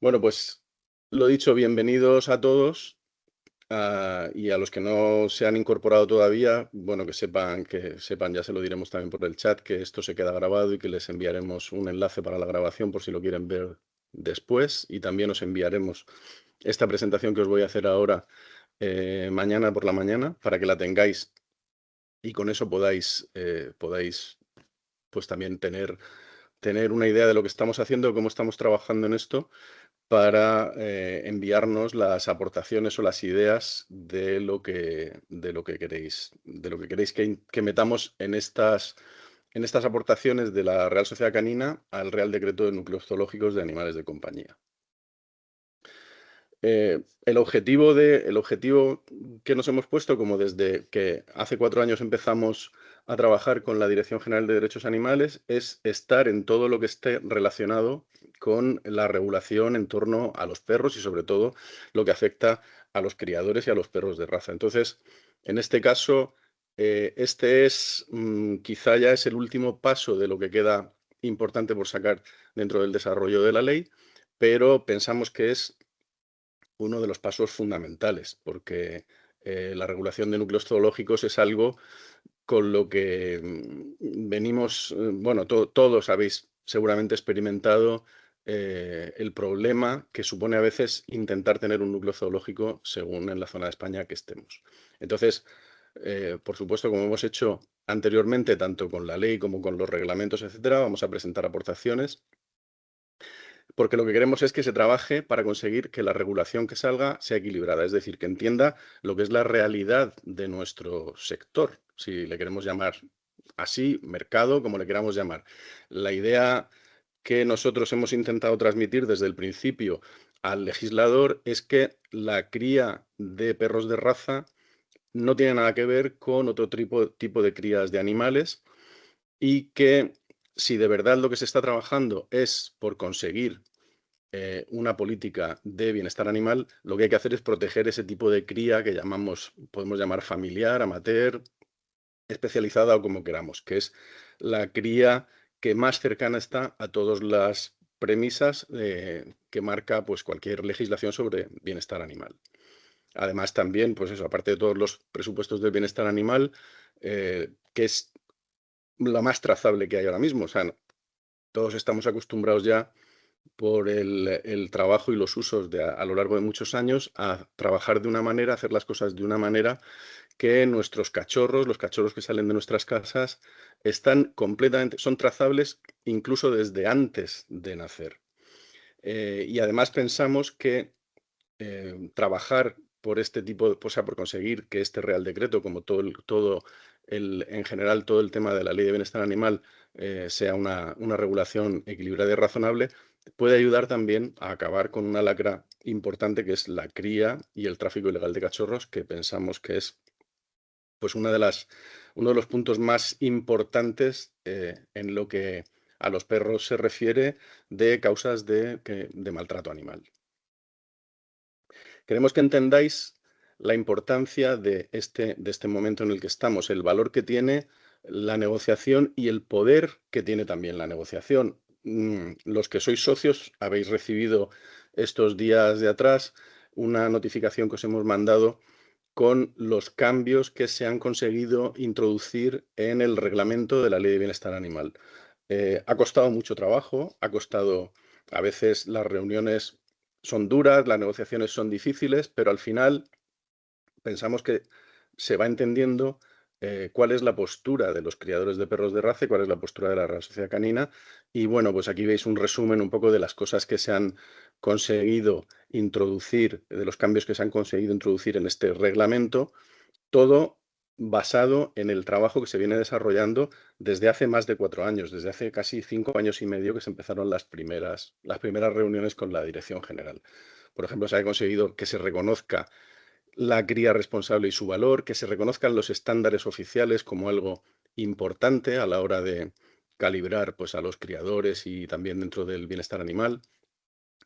Bueno, pues lo dicho, bienvenidos a todos y a los que no se han incorporado todavía, bueno, que sepan, ya se lo diremos también por el chat, que esto se queda grabado y que les enviaremos un enlace para la grabación por si lo quieren ver después y también os enviaremos esta presentación que os voy a hacer ahora mañana por la mañana para que la tengáis y con eso podáis pues también tener una idea de lo que estamos haciendo, cómo estamos trabajando en esto para enviarnos las aportaciones o las ideas de lo que queréis que metamos en estas aportaciones de la Real Sociedad Canina al Real Decreto de Núcleos Zoológicos de Animales de Compañía. El objetivo que nos hemos puesto, como desde que hace 4 años empezamos a trabajar con la Dirección General de Derechos Animales, es estar en todo lo que esté relacionado con la regulación en torno a los perros y sobre todo lo que afecta a los criadores y a los perros de raza. Entonces, en este caso, este es quizá ya es el último paso de lo que queda importante por sacar dentro del desarrollo de la ley, pero pensamos que es uno de los pasos fundamentales, porque la regulación de núcleos zoológicos es algo con lo que venimos, bueno, todos habéis seguramente experimentado el problema que supone a veces intentar tener un núcleo zoológico según en la zona de España que estemos. Entonces, por supuesto, como hemos hecho anteriormente, tanto con la ley como con los reglamentos, etcétera, vamos a presentar aportaciones porque lo que queremos es que se trabaje para conseguir que la regulación que salga sea equilibrada, es decir, que entienda lo que es la realidad de nuestro sector, si le queremos llamar así, mercado, como le queramos llamar. La idea que nosotros hemos intentado transmitir desde el principio al legislador es que la cría de perros de raza no tiene nada que ver con otro tipo de crías de animales y que si de verdad lo que se está trabajando es por conseguir una política de bienestar animal, lo que hay que hacer es proteger ese tipo de cría que podemos llamar familiar, amateur, especializada o como queramos, que es la cría que más cercana está a todas las premisas que marca pues, cualquier legislación sobre bienestar animal. Además, también, pues eso, aparte de todos los presupuestos del bienestar animal, que es la más trazable que hay ahora mismo. O sea, todos estamos acostumbrados ya por el trabajo y los usos a lo largo de muchos años a trabajar de una manera, a hacer las cosas de una manera que nuestros cachorros, los cachorros que salen de nuestras casas, son trazables incluso desde antes de nacer. Y además pensamos que trabajar por este tipo, o sea, por conseguir que este Real Decreto, como en general, todo el tema de la Ley de Bienestar Animal, sea una regulación equilibrada y razonable, puede ayudar también a acabar con una lacra importante que es la cría y el tráfico ilegal de cachorros, que pensamos que es pues uno de los puntos más importantes en lo que a los perros se refiere de causas de maltrato animal. Queremos que entendáis la importancia de este momento en el que estamos, el valor que tiene la negociación y el poder que tiene también la negociación. Los que sois socios habéis recibido estos días de atrás una notificación que os hemos mandado con los cambios que se han conseguido introducir en el reglamento de la Ley de Bienestar Animal. Ha costado mucho trabajo, a veces las reuniones son duras, las negociaciones son difíciles, pero al final pensamos que se va entendiendo cuál es la postura de los criadores de perros de raza y cuál es la postura de la Real Sociedad Canina. Y bueno, pues aquí veis un resumen un poco de las cosas que se han conseguido introducir, de los cambios que se han conseguido introducir en este reglamento, todo basado en el trabajo que se viene desarrollando desde hace más de 4 años, desde hace casi 5 años y medio que se empezaron las primeras reuniones con la Dirección General. Por ejemplo, se ha conseguido que se reconozca la cría responsable y su valor, que se reconozcan los estándares oficiales como algo importante a la hora de calibrar pues, a los criadores y también dentro del bienestar animal,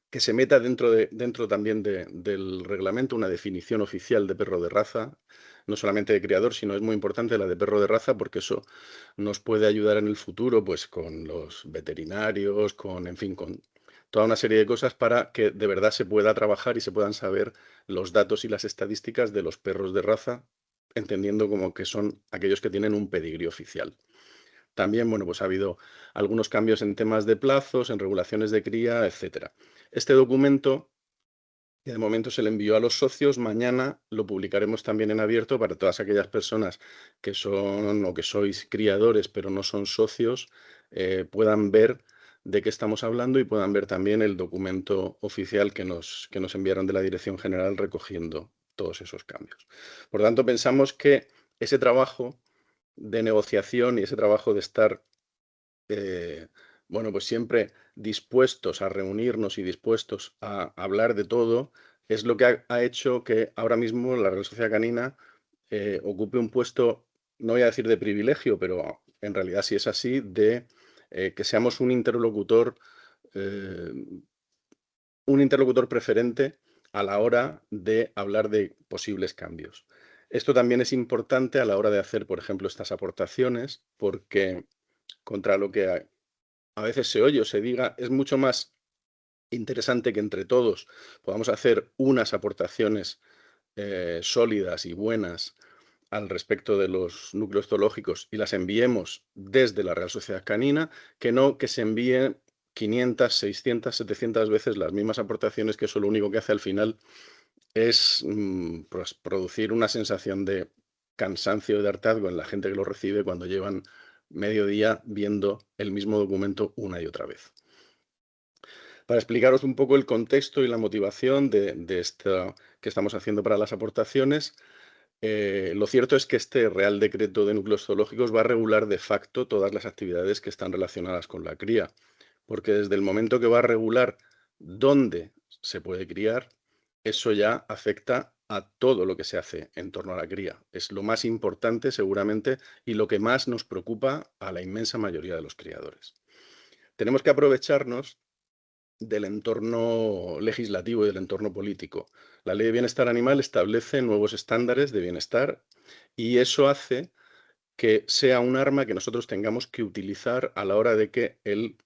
que se meta dentro también del reglamento una definición oficial de perro de raza, no solamente de criador, sino es muy importante la de perro de raza porque eso nos puede ayudar en el futuro pues con los veterinarios, en fin, con toda una serie de cosas para que de verdad se pueda trabajar y se puedan saber los datos y las estadísticas de los perros de raza, entendiendo como que son aquellos que tienen un pedigrí oficial. También, bueno, pues ha habido algunos cambios en temas de plazos, en regulaciones de cría, etcétera. Este documento, que de momento se le envió a los socios, mañana lo publicaremos también en abierto para todas aquellas personas que son o que sois criadores pero no son socios, puedan ver de qué estamos hablando y puedan ver también el documento oficial que nos enviaron de la Dirección General recogiendo todos esos cambios. Por tanto, pensamos que ese trabajo de negociación y ese trabajo de estar, bueno, pues siempre dispuestos a reunirnos y dispuestos a hablar de todo, es lo que ha hecho que ahora mismo la Real Sociedad Canina ocupe un puesto, no voy a decir de privilegio, pero en realidad sí es así, de que seamos eh, un interlocutor preferente a la hora de hablar de posibles cambios. Esto también es importante a la hora de hacer, por ejemplo, estas aportaciones, porque contra lo que a veces se oye o se diga, es mucho más interesante que entre todos podamos hacer unas aportaciones sólidas y buenas al respecto de los núcleos zoológicos y las enviemos desde la Real Sociedad Canina, que no que se envíen 500, 600, 700 veces las mismas aportaciones, que eso lo único que hace al final es pues, producir una sensación de cansancio y de hartazgo en la gente que lo recibe cuando llevan medio día viendo el mismo documento una y otra vez. Para explicaros un poco el contexto y la motivación de esto que estamos haciendo para las aportaciones, lo cierto es que este Real Decreto de Núcleos Zoológicos va a regular de facto todas las actividades que están relacionadas con la cría, porque desde el momento que va a regular dónde se puede criar, eso ya afecta a todo lo que se hace en torno a la cría. Es lo más importante seguramente y lo que más nos preocupa a la inmensa mayoría de los criadores. Tenemos que aprovecharnos del entorno legislativo y del entorno político. La Ley de Bienestar Animal establece nuevos estándares de bienestar y eso hace que sea un arma que nosotros tengamos que utilizar a la hora de que el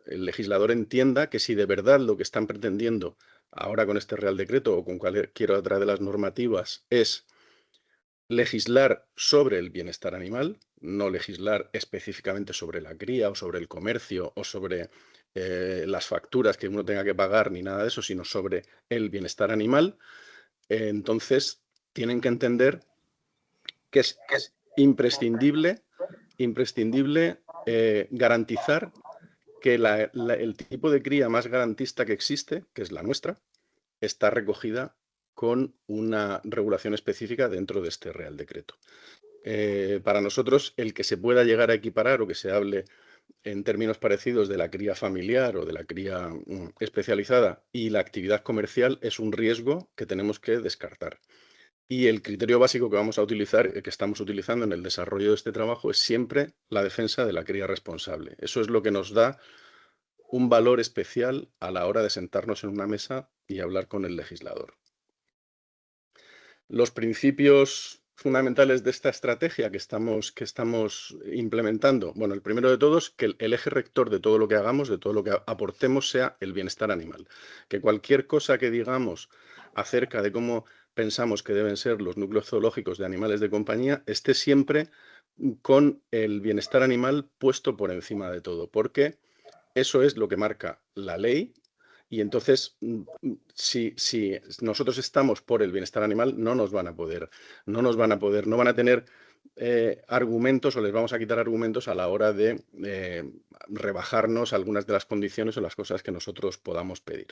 legislador entienda que si de verdad lo que están pretendiendo ahora con este Real Decreto o con cualquier otra de las normativas es legislar sobre el bienestar animal, no legislar específicamente sobre la cría o sobre el comercio o sobre las facturas que uno tenga que pagar ni nada de eso, sino sobre el bienestar animal, entonces tienen que entender que es imprescindible, garantizar que el tipo de cría más garantista que existe, que es la nuestra, está recogida con una regulación específica dentro de este Real Decreto. Para nosotros, el que se pueda llegar a equiparar o que se hable en términos parecidos de la cría familiar o de la cría especializada y la actividad comercial es un riesgo que tenemos que descartar. Y el criterio básico que vamos a utilizar, que estamos utilizando en el desarrollo de este trabajo, es siempre la defensa de la cría responsable. Eso es lo que nos da un valor especial a la hora de sentarnos en una mesa y hablar con el legislador. Los principios fundamentales de esta estrategia que estamos implementando, bueno, el primero de todos, que el eje rector de todo lo que hagamos, de todo lo que aportemos, sea el bienestar animal. Que cualquier cosa que digamos acerca de cómo pensamos que deben ser los núcleos zoológicos de animales de compañía esté siempre con el bienestar animal puesto por encima de todo, porque eso es lo que marca la ley. Y entonces, si nosotros estamos por el bienestar animal, no van a tener argumentos o les vamos a quitar argumentos a la hora de rebajarnos algunas de las condiciones o las cosas que nosotros podamos pedir.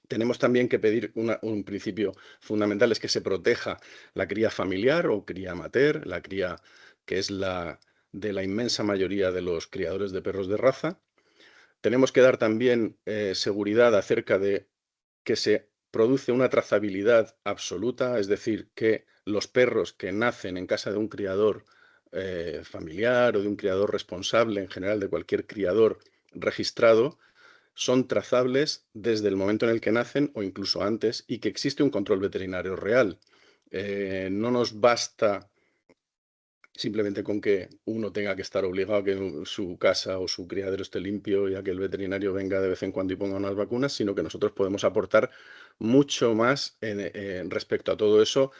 Tenemos también que pedir un principio fundamental, es que se proteja la cría familiar o cría amateur, la cría que es la de la inmensa mayoría de los criadores de perros de raza. Tenemos que dar también seguridad acerca de que se produce una trazabilidad absoluta, es decir, que los perros que nacen en casa de un criador familiar o de un criador responsable, en general de cualquier criador registrado, son trazables desde el momento en el que nacen o incluso antes y que existe un control veterinario real. No nos basta simplemente con que uno tenga que estar obligado a que su casa o su criadero esté limpio y a que el veterinario venga de vez en cuando y ponga unas vacunas, sino que nosotros podemos aportar mucho más respecto a todo eso,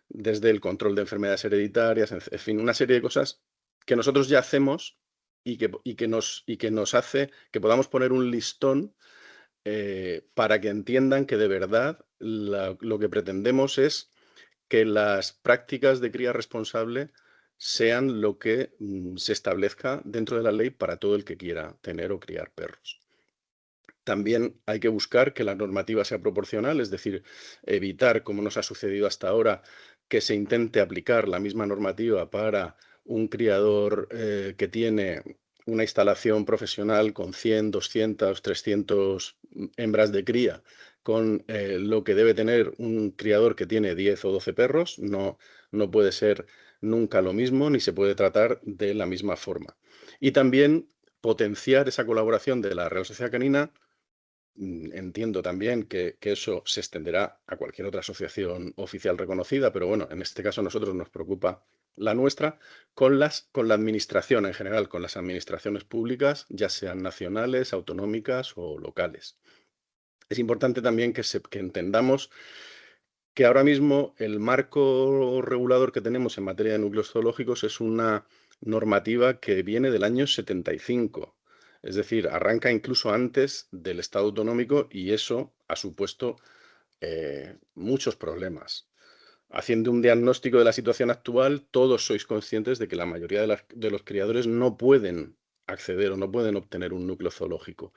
desde el control de enfermedades hereditarias, en fin, una serie de cosas que nosotros ya hacemos y que nos hace que podamos poner un listón para que entiendan que de verdad lo que pretendemos es que las prácticas de cría responsable sean lo que se establezca dentro de la ley para todo el que quiera tener o criar perros. También hay que buscar que la normativa sea proporcional, es decir, evitar, como nos ha sucedido hasta ahora, que se intente aplicar la misma normativa para un criador que tiene una instalación profesional con 100, 200, 300 hembras de cría, con lo que debe tener un criador que tiene 10 o 12 perros. No, no puede ser nunca lo mismo, ni se puede tratar de la misma forma. Y también potenciar esa colaboración de la Real Sociedad Canina. Entiendo también que eso se extenderá a cualquier otra asociación oficial reconocida, pero bueno, en este caso a nosotros nos preocupa la nuestra, con la administración en general, con las administraciones públicas, ya sean nacionales, autonómicas o locales. Es importante también que entendamos que ahora mismo el marco regulador que tenemos en materia de núcleos zoológicos es una normativa que viene del año 75. Es decir, arranca incluso antes del Estado autonómico y eso ha supuesto muchos problemas. Haciendo un diagnóstico de la situación actual, todos sois conscientes de que la mayoría de los criadores no pueden acceder o no pueden obtener un núcleo zoológico.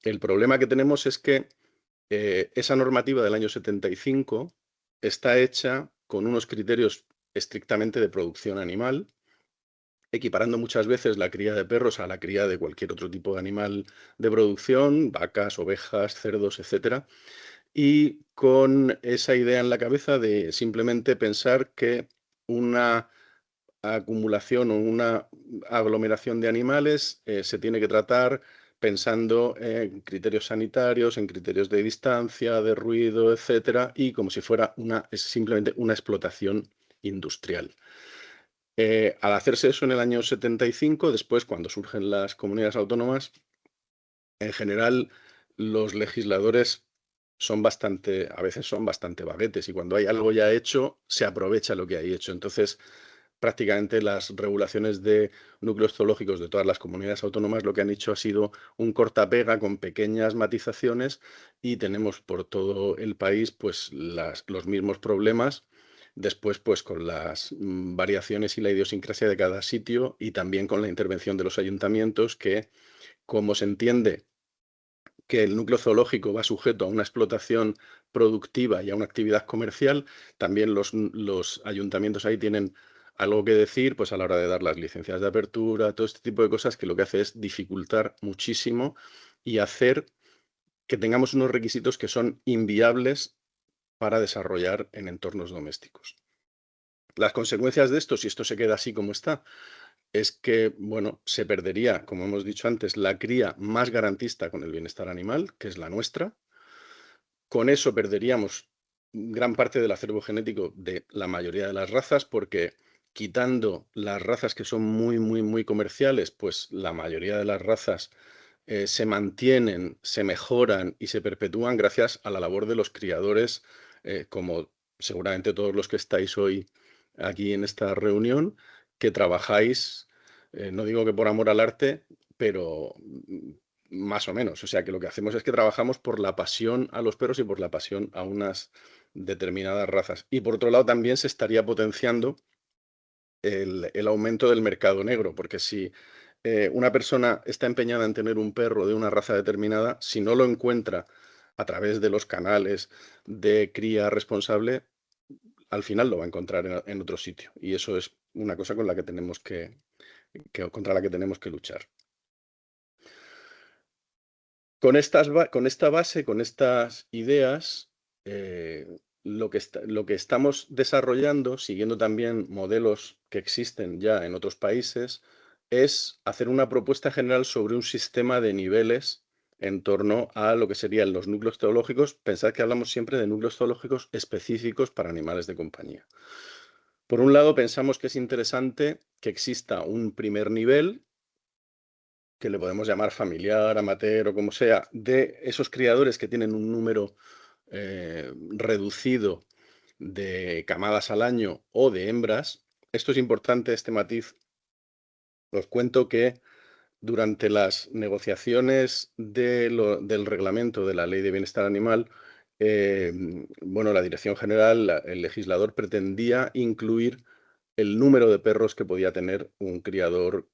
El problema que tenemos es que esa normativa del año 75 está hecha con unos criterios estrictamente de producción animal, equiparando muchas veces la cría de perros a la cría de cualquier otro tipo de animal de producción, vacas, ovejas, cerdos, etcétera, y con esa idea en la cabeza de simplemente pensar que una acumulación o una aglomeración de animales se tiene que tratar pensando en criterios sanitarios, en criterios de distancia, de ruido, etcétera, y como si fuera simplemente una explotación industrial. Al hacerse eso en el año 75, después, cuando surgen las comunidades autónomas, en general los legisladores a veces son bastante vaguetes, y cuando hay algo ya hecho, se aprovecha lo que hay hecho. Entonces, prácticamente las regulaciones de núcleos zoológicos de todas las comunidades autónomas lo que han hecho ha sido un corta-pega con pequeñas matizaciones, y tenemos por todo el país pues los mismos problemas. Después, pues con las variaciones y la idiosincrasia de cada sitio, y también con la intervención de los ayuntamientos que, como se entiende que el núcleo zoológico va sujeto a una explotación productiva y a una actividad comercial, también los ayuntamientos ahí tienen algo que decir, pues a la hora de dar las licencias de apertura, todo este tipo de cosas que lo que hace es dificultar muchísimo y hacer que tengamos unos requisitos que son inviables para desarrollar en entornos domésticos. Las consecuencias de esto, si esto se queda así como está, es que, bueno, se perdería, como hemos dicho antes, la cría más garantista con el bienestar animal, que es la nuestra. Con eso perderíamos gran parte del acervo genético de la mayoría de las razas, porque quitando las razas que son muy, muy, muy comerciales, pues la mayoría de las razas se mantienen, se mejoran y se perpetúan gracias a la labor de los criadores, como seguramente todos los que estáis hoy aquí en esta reunión, que trabajáis, no digo que por amor al arte, pero más o menos. O sea, que lo que hacemos es que trabajamos por la pasión a los perros y por la pasión a unas determinadas razas. Y por otro lado, también se estaría potenciando el aumento del mercado negro, porque si una persona está empeñada en tener un perro de una raza determinada, si no lo encuentra a través de los canales de cría responsable, al final lo va a encontrar en otro sitio. Y eso es una cosa con la que tenemos contra la que tenemos que luchar. Con esta base, con estas ideas, lo que estamos desarrollando, siguiendo también modelos que existen ya en otros países, es hacer una propuesta general sobre un sistema de niveles en torno a lo que serían los núcleos zoológicos. Pensad que hablamos siempre de núcleos zoológicos específicos para animales de compañía. Por un lado, pensamos que es interesante que exista un primer nivel, que le podemos llamar familiar, amateur o como sea, de esos criadores que tienen un número reducido de camadas al año o de hembras. Esto es importante, este matiz. Os cuento que durante las negociaciones del reglamento de la Ley de Bienestar Animal, bueno, la Dirección General, el legislador pretendía incluir el número de perros que podía tener un criador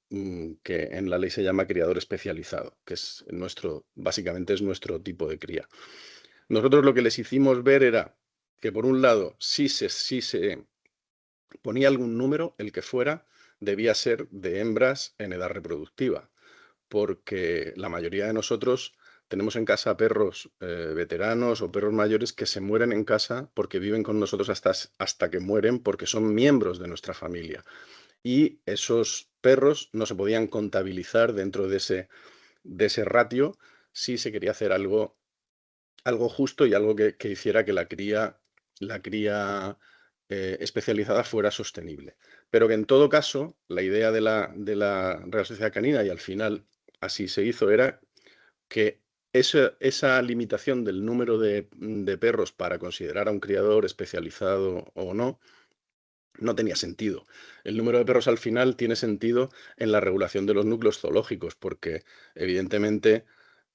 que en la ley se llama criador especializado, que es básicamente es nuestro tipo de cría. Nosotros lo que les hicimos ver era que, por un lado, si se ponía algún número, el que fuera, debía ser de hembras en edad reproductiva, porque la mayoría de nosotros tenemos en casa perros veteranos o perros mayores que se mueren en casa porque viven con nosotros hasta que mueren, porque son miembros de nuestra familia. Y esos perros no se podían contabilizar dentro de ese ratio si se quería hacer algo justo y algo que hiciera que la cría especializada fuera sostenible. Pero que en todo caso, la idea de la Real Sociedad Canina, y al final así se hizo, era que esa limitación del número de perros para considerar a un criador especializado o no tenía sentido. El número de perros al final tiene sentido en la regulación de los núcleos zoológicos, porque evidentemente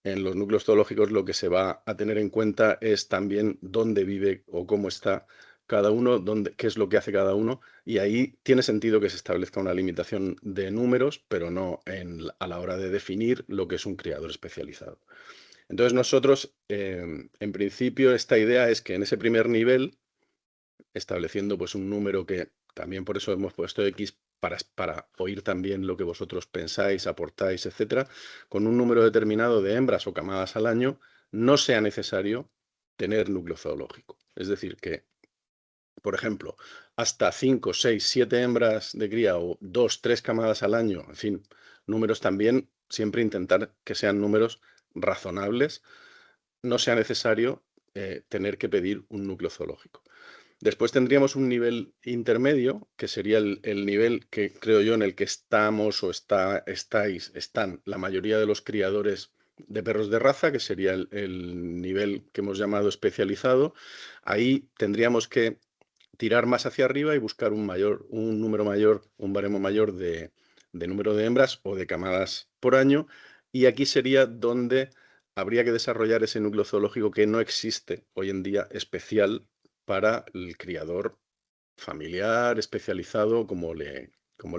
en los núcleos zoológicos lo que se va a tener en cuenta es también dónde vive o cómo está cada uno, qué es lo que hace cada uno, y ahí tiene sentido que se establezca una limitación de números, pero no a la hora de definir lo que es un criador especializado. Entonces nosotros, en principio, esta idea es que en ese primer nivel, estableciendo pues un número que también por eso hemos puesto X para oír también lo que vosotros pensáis, aportáis, etcétera, con un número determinado de hembras o camadas al año, no sea necesario tener núcleo zoológico. Es decir, que, por ejemplo, hasta 5, 6, 7 hembras de cría o 2, 3 camadas al año, en fin, números también, siempre intentar que sean números razonables, no sea necesario tener que pedir un núcleo zoológico. Después tendríamos un nivel intermedio, que sería el nivel que creo yo en el que estamos o están la mayoría de los criadores de perros de raza, que sería el nivel que hemos llamado especializado. Ahí tendríamos que tirar más hacia arriba y buscar un número mayor, un baremo mayor de número de hembras o de camadas por año. Y aquí sería donde habría que desarrollar ese núcleo zoológico que no existe hoy en día, especial para el criador familiar, especializado, como le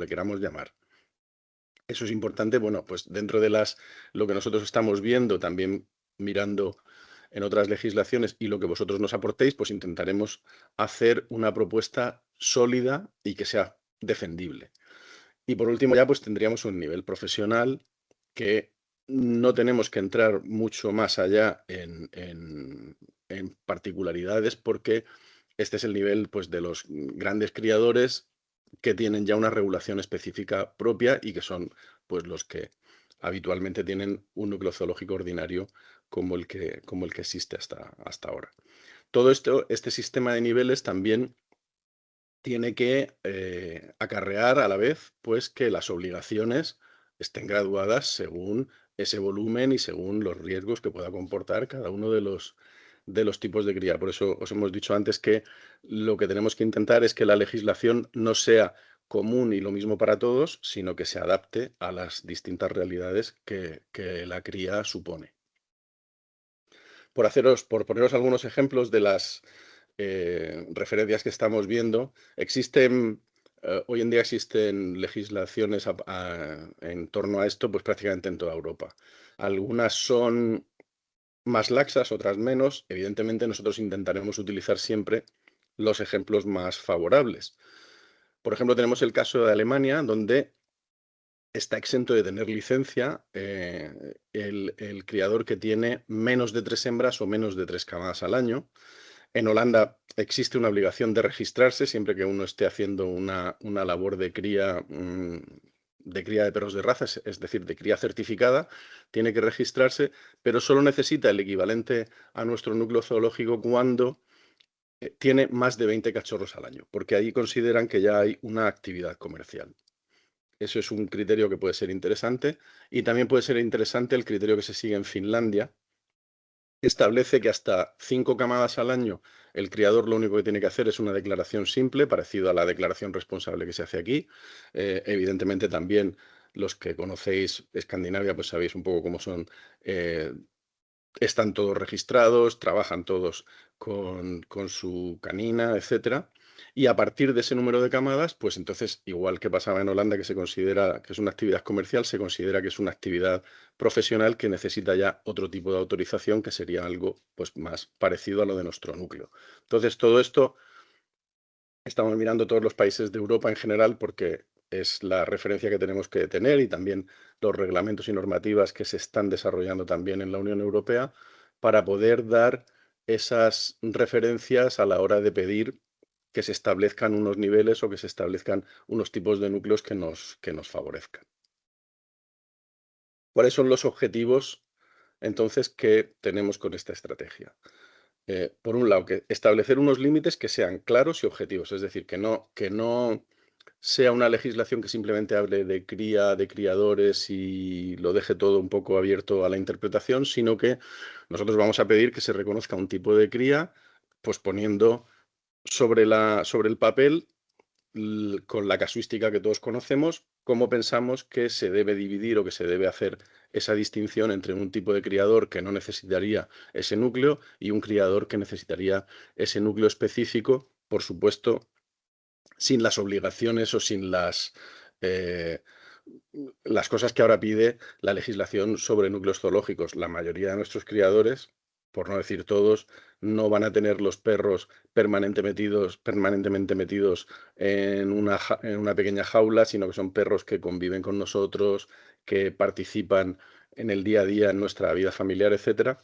queramos llamar. Eso es importante, bueno, pues dentro de lo que nosotros estamos viendo, también mirando en otras legislaciones y lo que vosotros nos aportéis, pues intentaremos hacer una propuesta sólida y que sea defendible. Y por último ya pues tendríamos un nivel profesional que no tenemos que entrar mucho más allá en particularidades, porque este es el nivel pues de los grandes criadores que tienen ya una regulación específica propia y que son pues los que habitualmente tienen un núcleo zoológico ordinario como el que existe hasta ahora. Todo esto, este sistema de niveles también tiene que acarrear a la vez pues que las obligaciones estén graduadas según ese volumen y según los riesgos que pueda comportar cada uno de los tipos de cría. Por eso os hemos dicho antes que lo que tenemos que intentar es que la legislación no sea común y lo mismo para todos, sino que se adapte a las distintas realidades que la cría supone. Por poneros algunos ejemplos de las referencias que estamos viendo, hoy en día existen legislaciones en torno a esto, pues prácticamente en toda Europa. Algunas son más laxas, otras menos. Evidentemente, nosotros intentaremos utilizar siempre los ejemplos más favorables. Por ejemplo, tenemos el caso de Alemania, donde está exento de tener licencia el criador que tiene menos de 3 hembras o menos de 3 camadas al año. En Holanda existe una obligación de registrarse siempre que uno esté haciendo una labor de cría de perros de raza, es decir, de cría certificada, tiene que registrarse, pero solo necesita el equivalente a nuestro núcleo zoológico cuando tiene más de 20 cachorros al año, porque ahí consideran que ya hay una actividad comercial. Eso es un criterio que puede ser interesante. Y también puede ser interesante el criterio que se sigue en Finlandia. Establece que hasta 5 camadas al año el criador lo único que tiene que hacer es una declaración simple, parecido a la declaración responsable que se hace aquí. Evidentemente también los que conocéis Escandinavia, pues sabéis un poco cómo son. Están todos registrados, trabajan todos con su canina, etcétera. Y a partir de ese número de camadas, pues entonces, igual que pasaba en Holanda, que se considera que es una actividad comercial, se considera que es una actividad profesional que necesita ya otro tipo de autorización, que sería algo pues, más parecido a lo de nuestro núcleo. Entonces, todo esto estamos mirando todos los países de Europa en general porque es la referencia que tenemos que tener y también los reglamentos y normativas que se están desarrollando también en la Unión Europea para poder dar esas referencias a la hora de pedir que se establezcan unos niveles o que se establezcan unos tipos de núcleos que nos favorezcan. ¿Cuáles son los objetivos entonces que tenemos con esta estrategia? Por un lado, que establecer unos límites que sean claros y objetivos, es decir, que no sea una legislación que simplemente hable de cría, de criadores y lo deje todo un poco abierto a la interpretación, sino que nosotros vamos a pedir que se reconozca un tipo de cría, pues poniendo sobre el papel con la casuística que todos conocemos, cómo pensamos que se debe dividir o que se debe hacer esa distinción entre un tipo de criador que no necesitaría ese núcleo y un criador que necesitaría ese núcleo específico, por supuesto, sin las obligaciones o sin las cosas que ahora pide la legislación sobre núcleos zoológicos. La mayoría de nuestros criadores, por no decir todos, no van a tener los perros permanentemente metidos en una pequeña jaula, sino que son perros que conviven con nosotros, que participan en el día a día, en nuestra vida familiar, etcétera,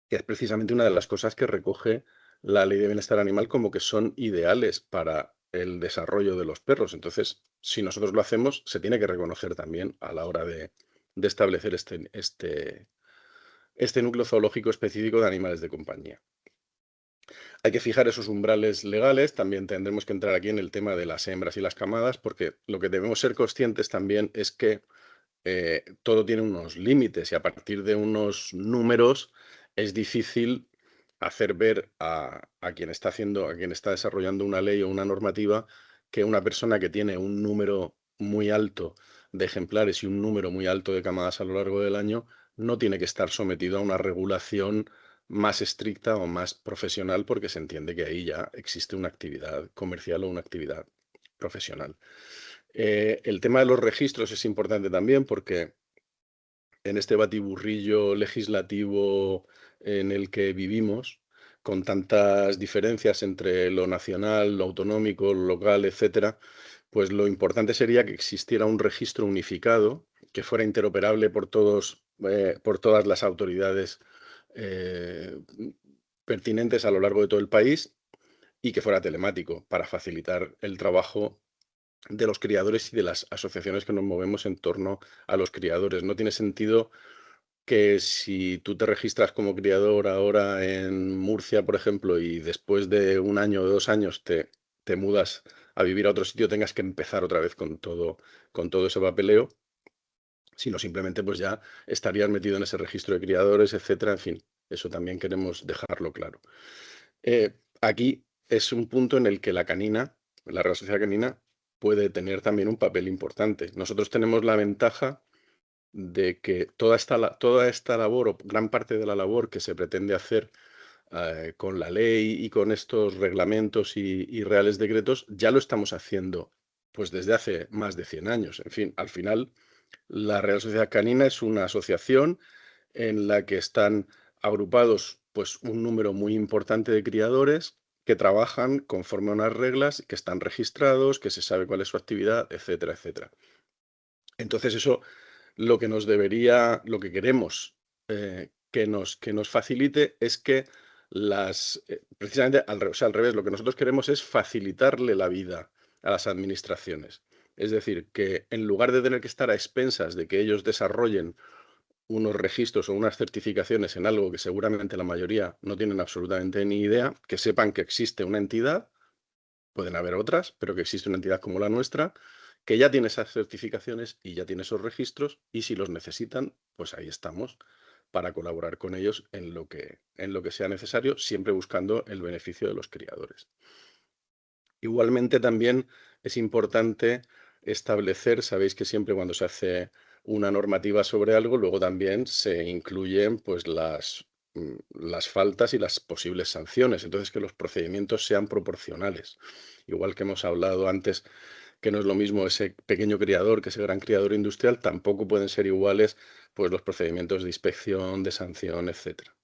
que es precisamente una de las cosas que recoge la Ley de Bienestar Animal como que son ideales para el desarrollo de los perros. Entonces, si nosotros lo hacemos, se tiene que reconocer también a la hora de establecer este núcleo zoológico específico de animales de compañía. Hay que fijar esos umbrales legales, también tendremos que entrar aquí en el tema de las hembras y las camadas, porque lo que debemos ser conscientes también es que todo tiene unos límites y a partir de unos números es difícil hacer ver a quien está a quien está desarrollando una ley o una normativa que una persona que tiene un número muy alto de ejemplares y un número muy alto de camadas a lo largo del año no tiene que estar sometido a una regulación más estricta o más profesional porque se entiende que ahí ya existe una actividad comercial o una actividad profesional. El tema de los registros es importante también porque en este batiburrillo legislativo en el que vivimos, con tantas diferencias entre lo nacional, lo autonómico, lo local, etcétera, pues lo importante sería que existiera un registro unificado que fuera interoperable por todas las autoridades eh, pertinentes a lo largo de todo el país y que fuera telemático para facilitar el trabajo de los criadores y de las asociaciones que nos movemos en torno a los criadores. No tiene sentido que si tú te registras como criador ahora en Murcia, por ejemplo, y después de un año o 2 años te mudas a vivir a otro sitio, tengas que empezar otra vez con todo ese papeleo, sino simplemente pues ya estarías metido en ese registro de criadores, etcétera. En fin, eso también queremos dejarlo claro. Aquí es un punto en el que la canina, la Real Sociedad Canina, puede tener también un papel importante. Nosotros tenemos la ventaja de que toda esta labor, o gran parte de la labor que se pretende hacer con la ley y con estos reglamentos y reales decretos, ya lo estamos haciendo pues desde hace más de 100 años. En fin, al final, la Real Sociedad Canina es una asociación en la que están agrupados pues un número muy importante de criadores que trabajan conforme a unas reglas, que están registrados, que se sabe cuál es su actividad, etcétera, etcétera. Entonces eso lo que queremos que nos facilite es que precisamente o sea, al revés, lo que nosotros queremos es facilitarle la vida a las administraciones. Es decir, que en lugar de tener que estar a expensas de que ellos desarrollen unos registros o unas certificaciones en algo que seguramente la mayoría no tienen absolutamente ni idea, que sepan que existe una entidad, pueden haber otras, pero que existe una entidad como la nuestra, que ya tiene esas certificaciones y ya tiene esos registros, y si los necesitan, pues ahí estamos para colaborar con ellos en lo que sea necesario, siempre buscando el beneficio de los criadores. Igualmente también es importante establecer, sabéis que siempre cuando se hace una normativa sobre algo, luego también se incluyen pues las faltas y las posibles sanciones. Entonces, que los procedimientos sean proporcionales. Igual que hemos hablado antes, que no es lo mismo ese pequeño criador que ese gran criador industrial, tampoco pueden ser iguales pues los procedimientos de inspección, de sanción, etcétera.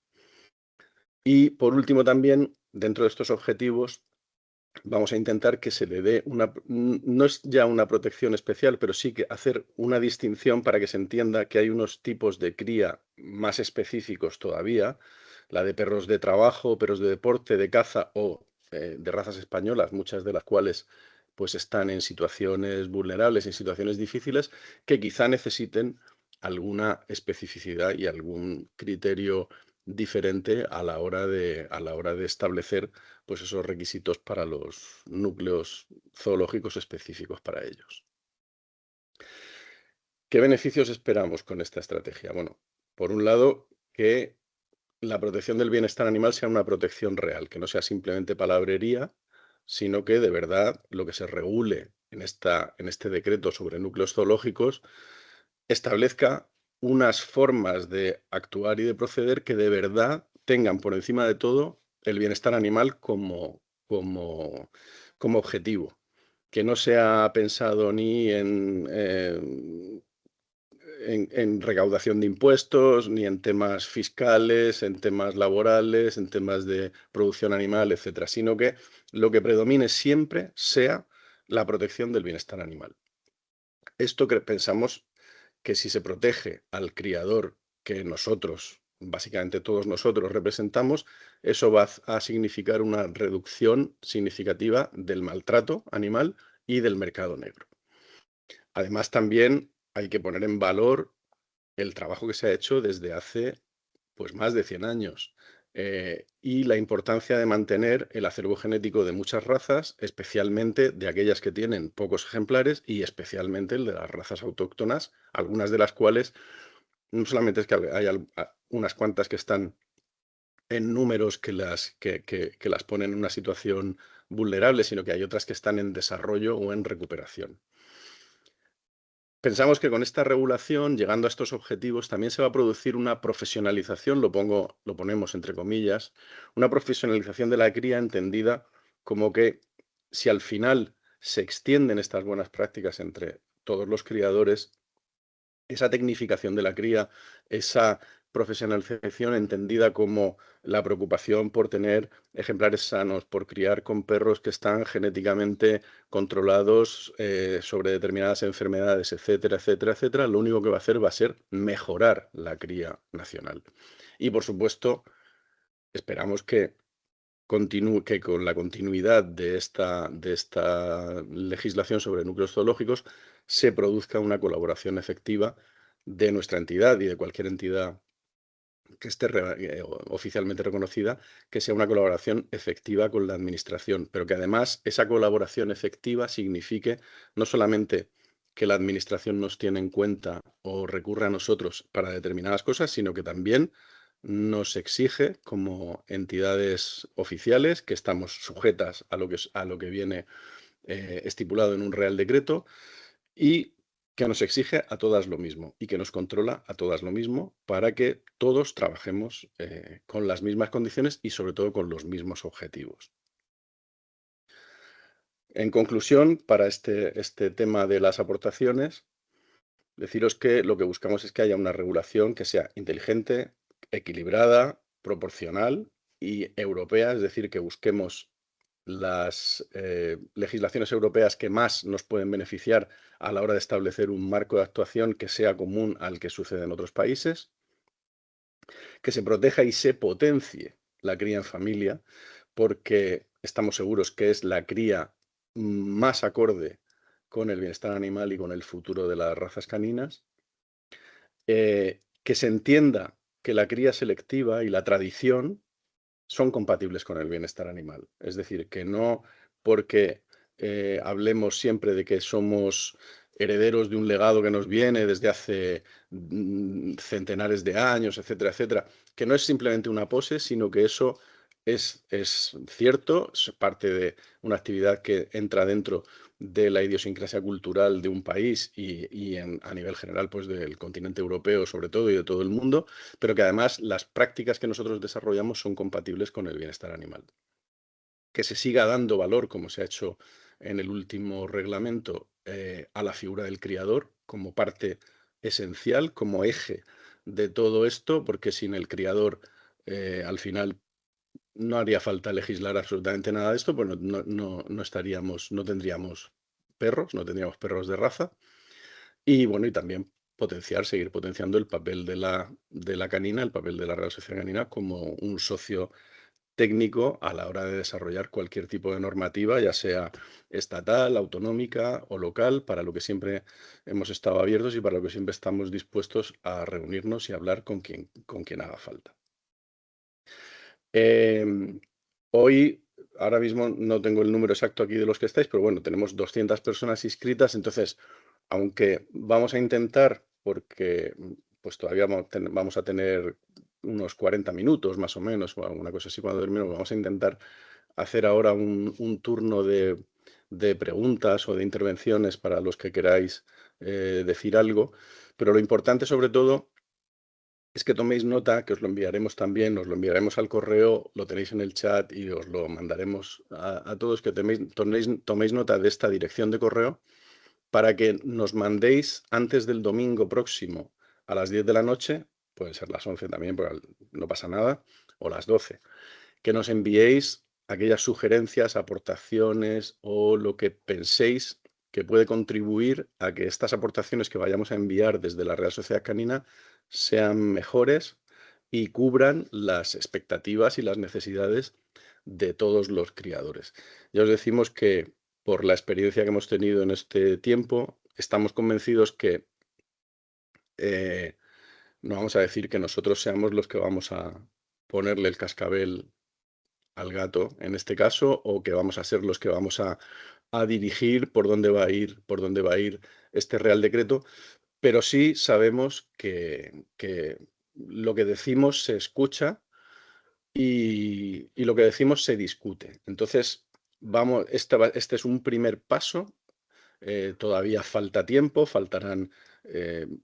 Y por último también, dentro de estos objetivos, vamos a intentar que se le dé no es ya una protección especial, pero sí que hacer una distinción para que se entienda que hay unos tipos de cría más específicos todavía, la de perros de trabajo, perros de deporte, de caza o de razas españolas, muchas de las cuales pues están en situaciones vulnerables, en situaciones difíciles, que quizá necesiten alguna especificidad y algún criterio diferente a la hora de establecer pues esos requisitos para los núcleos zoológicos específicos para ellos. ¿Qué beneficios esperamos con esta estrategia? Bueno, por un lado, que la protección del bienestar animal sea una protección real, que no sea simplemente palabrería, sino que de verdad lo que se regule en este decreto sobre núcleos zoológicos establezca unas formas de actuar y de proceder que de verdad tengan por encima de todo el bienestar animal como, como objetivo, que no sea pensado ni en recaudación de impuestos, ni en temas fiscales, en temas laborales, en temas de producción animal, etcétera, sino que lo que predomine siempre sea la protección del bienestar animal. Esto que pensamos que si se protege al criador que nosotros, básicamente todos nosotros representamos, eso va a significar una reducción significativa del maltrato animal y del mercado negro. Además, también hay que poner en valor el trabajo que se ha hecho desde hace pues, más de 100 años y la importancia de mantener el acervo genético de muchas razas, especialmente de aquellas que tienen pocos ejemplares y especialmente el de las razas autóctonas, algunas de las cuales no solamente es que hay unas cuantas que están en números que las ponen en una situación vulnerable, sino que hay otras que están en desarrollo o en recuperación. Pensamos que con esta regulación, llegando a estos objetivos, también se va a producir una profesionalización, lo ponemos entre comillas, una profesionalización de la cría entendida como que si al final se extienden estas buenas prácticas entre todos los criadores, esa tecnificación de la cría, esa profesionalización entendida como la preocupación por tener ejemplares sanos, por criar con perros que están genéticamente controlados sobre determinadas enfermedades, etcétera, etcétera, etcétera, lo único que va a hacer va a ser mejorar la cría nacional. Y por supuesto, esperamos que que con la continuidad de esta legislación sobre núcleos zoológicos se produzca una colaboración efectiva de nuestra entidad y de cualquier entidad que esté oficialmente reconocida, que sea una colaboración efectiva con la administración, pero que además esa colaboración efectiva signifique no solamente que la administración nos tiene en cuenta o recurre a nosotros para determinadas cosas, sino que también nos exige como entidades oficiales que estamos sujetas a lo que viene estipulado en un Real Decreto y que nos exige a todas lo mismo y que nos controla a todas lo mismo para que todos trabajemos con las mismas condiciones y sobre todo con los mismos objetivos. En conclusión, para este tema de las aportaciones, deciros que lo que buscamos es que haya una regulación que sea inteligente, equilibrada, proporcional y europea, es decir, que busquemos las legislaciones europeas que más nos pueden beneficiar a la hora de establecer un marco de actuación que sea común al que sucede en otros países, que se proteja y se potencie la cría en familia, porque estamos seguros que es la cría más acorde con el bienestar animal y con el futuro de las razas caninas, que se entienda que la cría selectiva y la tradición son compatibles con el bienestar animal. Es decir, que no porque hablemos siempre de que somos herederos de un legado que nos viene desde hace centenares de años, etcétera, etcétera, que no es simplemente una pose, sino que eso es cierto, es parte de una actividad que entra dentro de la idiosincrasia cultural de un país a nivel general pues del continente europeo sobre todo y de todo el mundo, pero que además las prácticas que nosotros desarrollamos son compatibles con el bienestar animal. Que se siga dando valor, como se ha hecho en el último reglamento, a la figura del criador como parte esencial, como eje de todo esto, porque sin el criador al final no haría falta legislar absolutamente nada de esto, pues no estaríamos, no tendríamos perros, no tendríamos perros de raza. Y bueno, y también seguir potenciando el papel de la canina, el papel de la Real Sociedad Canina como un socio técnico a la hora de desarrollar cualquier tipo de normativa, ya sea estatal, autonómica o local, para lo que siempre hemos estado abiertos y para lo que siempre estamos dispuestos a reunirnos y hablar con quien haga falta. Em, Hoy, ahora mismo no tengo el número exacto aquí de los que estáis, pero bueno, tenemos 200 personas inscritas, entonces, aunque vamos a intentar, porque pues todavía vamos a tener unos 40 minutos más o menos, o alguna cosa así cuando terminemos, vamos a intentar hacer ahora un turno de preguntas o de intervenciones para los que queráis decir algo, pero lo importante sobre todo es que toméis nota, que os lo enviaremos también, os lo enviaremos al correo, lo tenéis en el chat y os lo mandaremos a todos, que toméis nota de esta dirección de correo para que nos mandéis antes del domingo próximo a las 10 de la noche, pueden ser las 11 también, porque no pasa nada, o las 12, que nos enviéis aquellas sugerencias, aportaciones o lo que penséis que puede contribuir a que estas aportaciones que vayamos a enviar desde la Real Sociedad Canina sean mejores y cubran las expectativas y las necesidades de todos los criadores. Ya os decimos que por la experiencia que hemos tenido en este tiempo, estamos convencidos que no vamos a decir que nosotros seamos los que vamos a ponerle el cascabel al gato en este caso, o que vamos a ser los que vamos a dirigir por dónde va a ir este Real Decreto, pero sí sabemos que lo que decimos se escucha y lo que decimos se discute. Entonces, este es un primer paso. Todavía falta tiempo, faltarán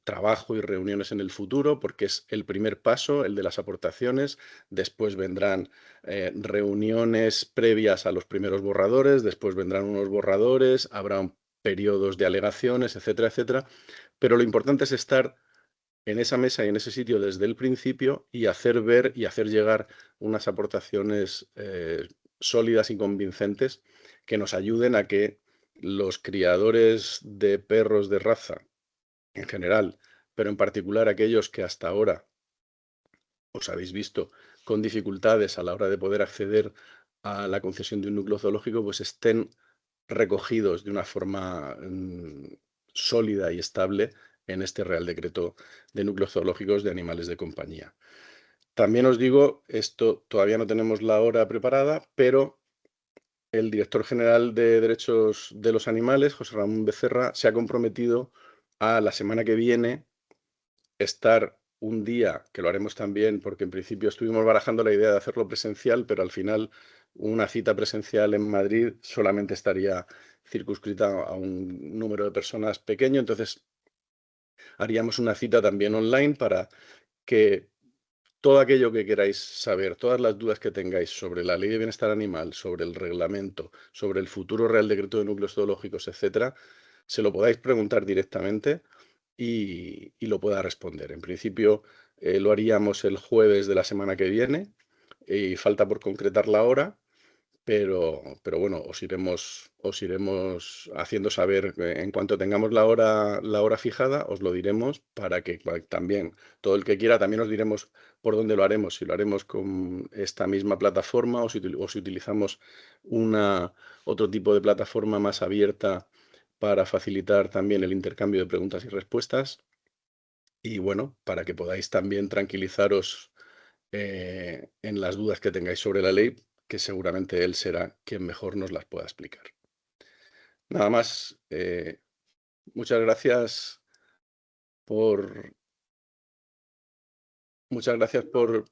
trabajo y reuniones en el futuro, porque es el primer paso, el de las aportaciones. Después vendrán reuniones previas a los primeros borradores, después vendrán unos borradores, habrá periodos de alegaciones, etcétera, etcétera. Pero lo importante es estar en esa mesa y en ese sitio desde el principio y hacer ver y hacer llegar unas aportaciones sólidas y convincentes que nos ayuden a que los criadores de perros de raza en general, pero en particular aquellos que hasta ahora os habéis visto con dificultades a la hora de poder acceder a la concesión de un núcleo zoológico, pues estén recogidos de una forma sólida y estable en este Real Decreto de núcleos zoológicos de animales de compañía. También os digo, esto todavía no tenemos la hora preparada, pero el director general de Derechos de los Animales, José Ramón Becerra, se ha comprometido a la semana que viene estar un día, que lo haremos también, porque en principio estuvimos barajando la idea de hacerlo presencial, pero al final una cita presencial en Madrid solamente estaría circunscrita a un número de personas pequeño, entonces haríamos una cita también online para que todo aquello que queráis saber, todas las dudas que tengáis sobre la Ley de Bienestar Animal, sobre el reglamento, sobre el futuro Real Decreto de Núcleos Zoológicos, etcétera, se lo podáis preguntar directamente y lo pueda responder. En principio lo haríamos el jueves de la semana que viene y falta por concretar la hora, pero bueno, os iremos haciendo saber en cuanto tengamos la hora fijada, os lo diremos para que también todo el que quiera, también os diremos por dónde lo haremos, si lo haremos con esta misma plataforma o si utilizamos otro tipo de plataforma más abierta para facilitar también el intercambio de preguntas y respuestas. Y bueno, para que podáis también tranquilizaros en las dudas que tengáis sobre la ley, que seguramente él será quien mejor nos las pueda explicar. Nada más, muchas gracias por, muchas gracias por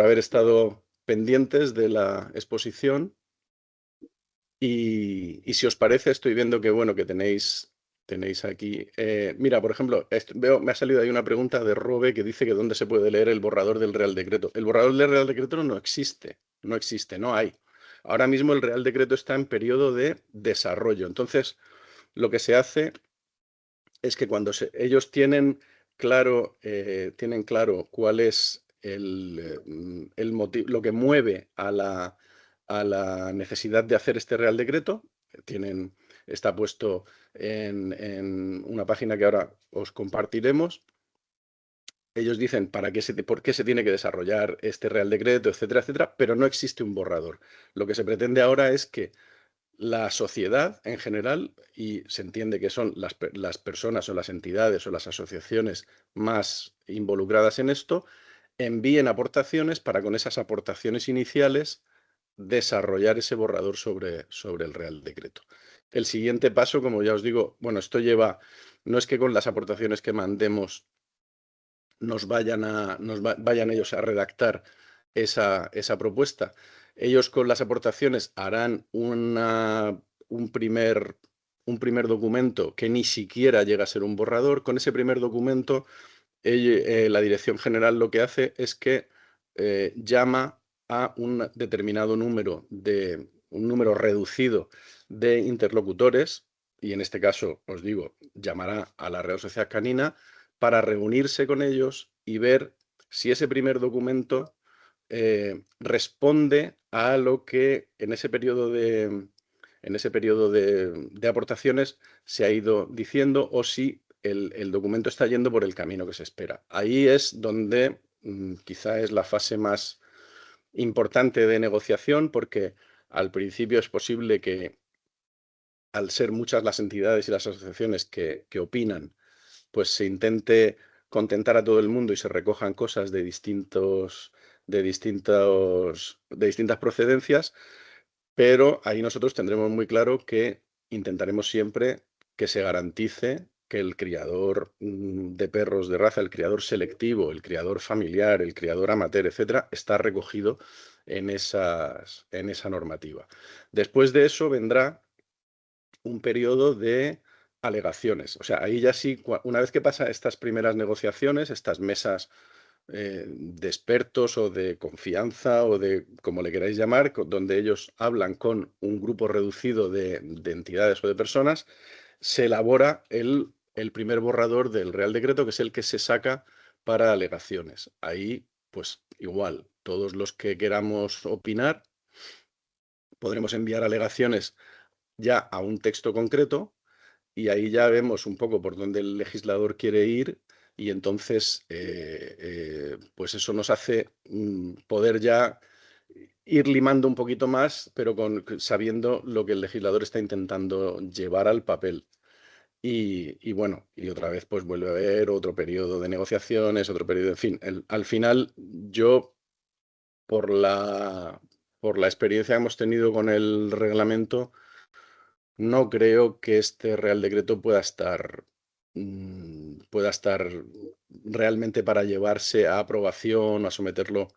haber estado pendientes de la exposición. Y si os parece, estoy viendo que bueno, que tenéis aquí. Mira, por ejemplo, veo, me ha salido ahí una pregunta de Robe que dice que dónde se puede leer el borrador del Real Decreto. El borrador del Real Decreto no existe, no hay. Ahora mismo el Real Decreto está en periodo de desarrollo. Entonces, lo que se hace es que cuando ellos tienen claro cuál es el motivo, lo que mueve a la necesidad de hacer este Real Decreto, está puesto en una página que ahora os compartiremos. Ellos dicen por qué se tiene que desarrollar este Real Decreto, etcétera, etcétera, pero no existe un borrador. Lo que se pretende ahora es que la sociedad en general, y se entiende que son las personas o las entidades o las asociaciones más involucradas en esto, envíen aportaciones para con esas aportaciones iniciales desarrollar ese borrador sobre el Real Decreto. El siguiente paso, como ya os digo, bueno, no es que con las aportaciones que mandemos vayan ellos a redactar esa propuesta. Ellos con las aportaciones harán un primer documento que ni siquiera llega a ser un borrador. Con ese primer documento, la Dirección General lo que hace es que llama a un determinado un número reducido de interlocutores, y en este caso, os digo, llamará a la Real Sociedad Canina para reunirse con ellos y ver si ese primer documento responde a lo que en ese periodo de aportaciones se ha ido diciendo, o si el documento está yendo por el camino que se espera. Ahí es donde quizá es la fase más importante de negociación, porque al principio es posible que, al ser muchas las entidades y las asociaciones que opinan, pues se intente contentar a todo el mundo y se recojan cosas de distintas procedencias, pero ahí nosotros tendremos muy claro que intentaremos siempre que se garantice que el criador de perros de raza, el criador selectivo, el criador familiar, el criador amateur, etcétera, está recogido en esa normativa. Después de eso vendrá un periodo de alegaciones. O sea, ahí ya sí, una vez que pasa estas primeras negociaciones, estas mesas de expertos o de confianza o de como le queráis llamar, donde ellos hablan con un grupo reducido de entidades o de personas, se elabora el primer borrador del Real Decreto, que es el que se saca para alegaciones. Ahí, pues igual, todos los que queramos opinar, podremos enviar alegaciones ya a un texto concreto, y ahí ya vemos un poco por dónde el legislador quiere ir, y entonces pues eso nos hace poder ya ir limando un poquito más, pero sabiendo lo que el legislador está intentando llevar al papel. Y bueno, y otra vez pues vuelve a haber otro periodo de negociaciones, otro periodo, en fin, al final yo por la experiencia que hemos tenido con el reglamento, no creo que este Real Decreto pueda estar realmente para llevarse a aprobación o a someterlo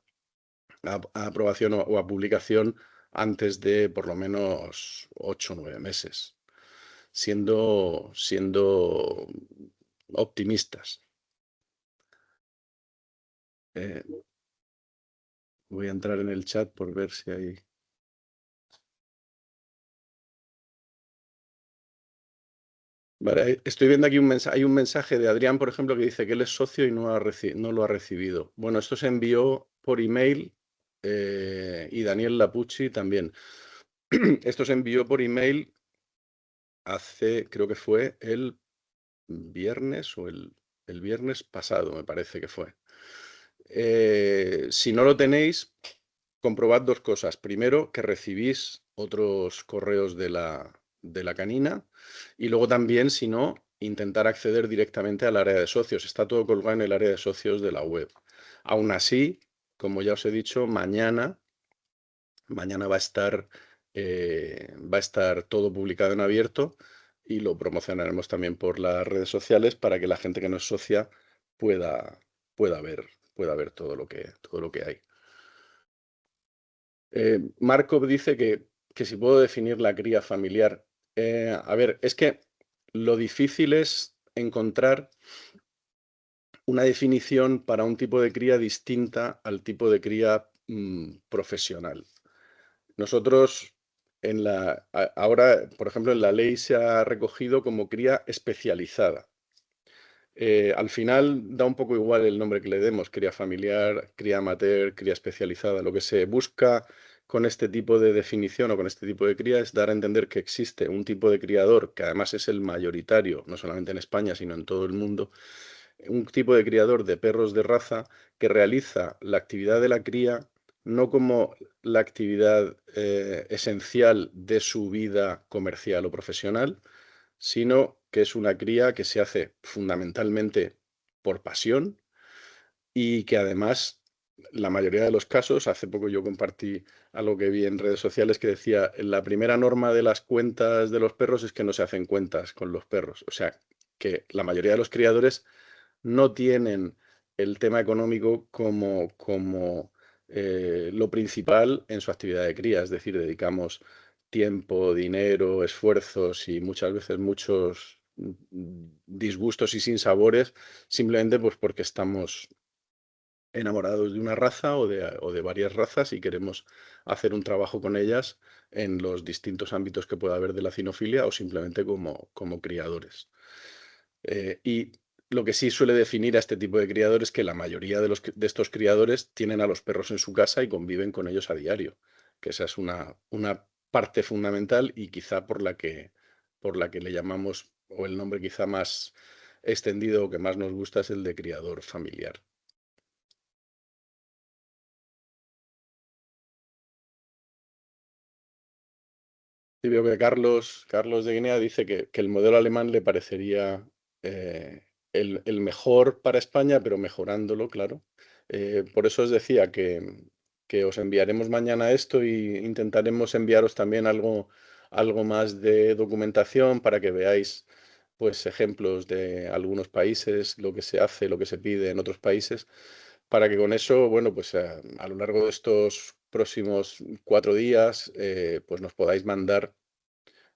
a aprobación o a publicación antes de por lo menos 8 o 9 meses, siendo optimistas. Eh, Voy a entrar en el chat por ver si hay... Vale, estoy viendo aquí hay un mensaje de Adrián, por ejemplo, que dice que él es socio y no lo ha recibido. Bueno, esto se envió por email y Daniel Lapucci también. Esto se envió por email creo que fue el viernes o el viernes pasado, me parece que fue. Si no lo tenéis, comprobad dos cosas. Primero, que recibís otros correos de la canina, y luego también, si no, intentar acceder directamente al área de socios. Está todo colgado en el área de socios de la web. Aún así, como ya os he dicho, mañana va a estar todo publicado en abierto y lo promocionaremos también por las redes sociales para que la gente que no es socia pueda, pueda ver todo lo que hay. Markov dice que si puedo definir la cría familiar. A ver, es que lo difícil es encontrar una definición para un tipo de cría distinta al tipo de cría profesional. Nosotros, ahora, por ejemplo, en la ley se ha recogido como cría especializada. Al final da un poco igual el nombre que le demos, cría familiar, cría amateur, cría especializada. Lo que se busca con este tipo de definición o con este tipo de cría es dar a entender que existe un tipo de criador, que además es el mayoritario, no solamente en España, sino en todo el mundo, un tipo de criador de perros de raza que realiza la actividad de la cría no como la actividad esencial de su vida comercial o profesional, sino que es una cría que se hace fundamentalmente por pasión y que además, la mayoría de los casos, hace poco yo compartí algo que vi en redes sociales que decía, la primera norma de las cuentas de los perros es que no se hacen cuentas con los perros. O sea, que la mayoría de los criadores no tienen el tema económico como lo principal en su actividad de cría, es decir, dedicamos tiempo, dinero, esfuerzos y muchas veces muchos disgustos y sinsabores simplemente pues porque estamos enamorados de una raza o de varias razas y queremos hacer un trabajo con ellas en los distintos ámbitos que pueda haber de la cinofilia o simplemente como criadores. Y lo que sí suele definir a este tipo de criadores es que la mayoría de estos criadores tienen a los perros en su casa y conviven con ellos a diario, que esa es una parte fundamental y quizá por la que le llamamos, o el nombre quizá más extendido o que más nos gusta es el de criador familiar. Sí, veo que Carlos de Guinea dice que el modelo alemán le parecería el mejor para España, pero mejorándolo, claro. Por eso os decía que os enviaremos mañana esto y intentaremos enviaros también algo más de documentación para que veáis pues ejemplos de algunos países, lo que se hace, lo que se pide en otros países, para que con eso, bueno, pues a lo largo de estos próximos 4 días, pues nos podáis mandar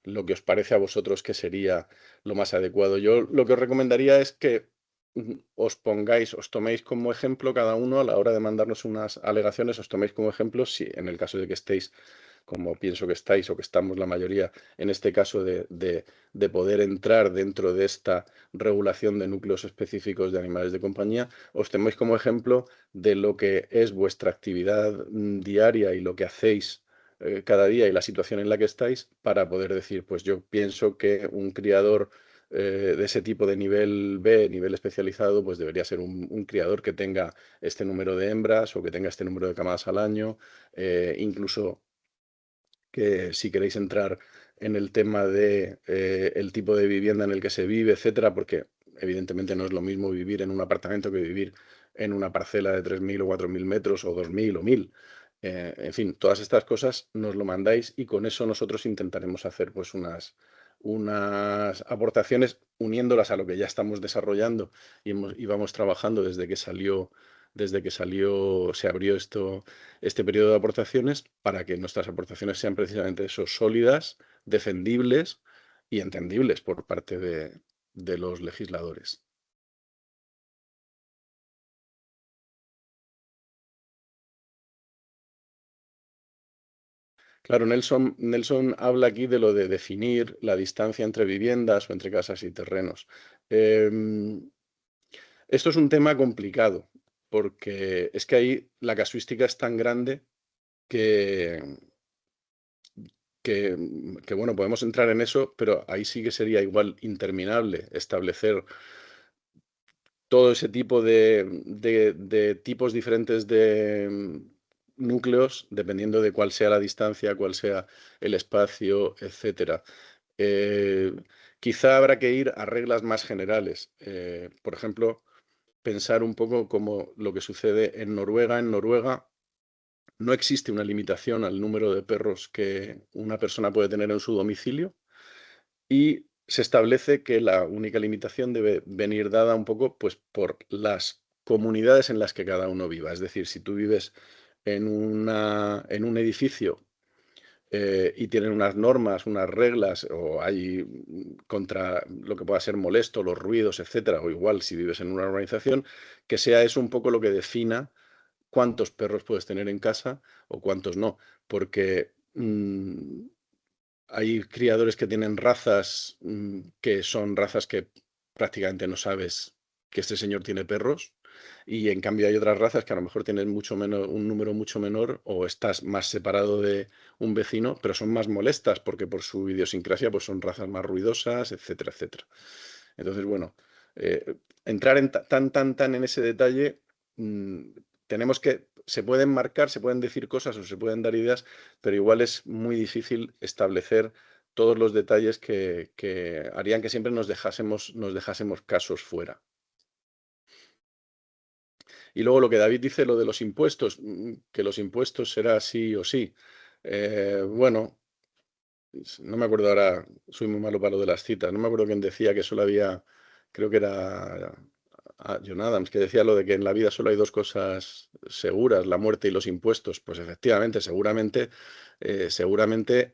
lo que os parece a vosotros que sería lo más adecuado. Yo lo que os recomendaría es que os toméis como ejemplo cada uno a la hora de mandarnos unas alegaciones, os toméis como ejemplo si en el caso de que estéis, como pienso que estáis o que estamos la mayoría, en este caso de poder entrar dentro de esta regulación de núcleos específicos de animales de compañía, os toméis como ejemplo de lo que es vuestra actividad diaria y lo que hacéis cada día y la situación en la que estáis para poder decir, pues yo pienso que un criador de ese tipo de nivel B, nivel especializado, pues debería ser un criador que tenga este número de hembras o que tenga este número de camadas al año, incluso que si queréis entrar en el tema de el tipo de vivienda en el que se vive, etcétera, porque evidentemente no es lo mismo vivir en un apartamento que vivir en una parcela de 3.000 o 4.000 metros o 2.000 o 1.000. En fin, todas estas cosas nos lo mandáis y con eso nosotros intentaremos hacer pues unas aportaciones uniéndolas a lo que ya estamos desarrollando y vamos trabajando se abrió este periodo de aportaciones para que nuestras aportaciones sean precisamente eso, sólidas, defendibles y entendibles por parte de los legisladores. Claro, Nelson habla aquí de lo de definir la distancia entre viviendas o entre casas y terrenos. Em, Esto es un tema complicado, porque es que ahí la casuística es tan grande que, bueno, podemos entrar en eso, pero ahí sí que sería igual interminable establecer todo ese tipo de tipos diferentes de núcleos, dependiendo de cuál sea la distancia, cuál sea el espacio, etcétera. Eh, quizá habrá que ir a reglas más generales. Por ejemplo, pensar un poco como lo que sucede en Noruega. En Noruega no existe una limitación al número de perros que una persona puede tener en su domicilio y se establece que la única limitación debe venir dada un poco pues, por las comunidades en las que cada uno viva. Es decir, si tú vives en un edificio y tienen unas normas, unas reglas, o hay contra lo que pueda ser molesto, los ruidos, etcétera, o igual si vives en una urbanización, que sea eso un poco lo que defina cuántos perros puedes tener en casa o cuántos no, porque hay criadores que tienen razas que son razas que prácticamente no sabes que este señor tiene perros y en cambio hay otras razas que a lo mejor tienen mucho menos, un número mucho menor o estás más separado de un vecino, pero son más molestas porque por su idiosincrasia pues son razas más ruidosas, etcétera, etcétera. Entonces, bueno, entrar en tan en ese detalle, tenemos que, se pueden marcar, se pueden decir cosas o se pueden dar ideas, pero igual es muy difícil establecer todos los detalles que harían que siempre nos dejásemos casos fuera. Y luego lo que David dice, lo de los impuestos, que los impuestos será sí o sí. Bueno, no me acuerdo ahora, soy muy malo para lo de las citas, no me acuerdo quién decía que solo había, creo que era John Adams, que decía lo de que en la vida solo hay dos cosas seguras, la muerte y los impuestos. Pues efectivamente, seguramente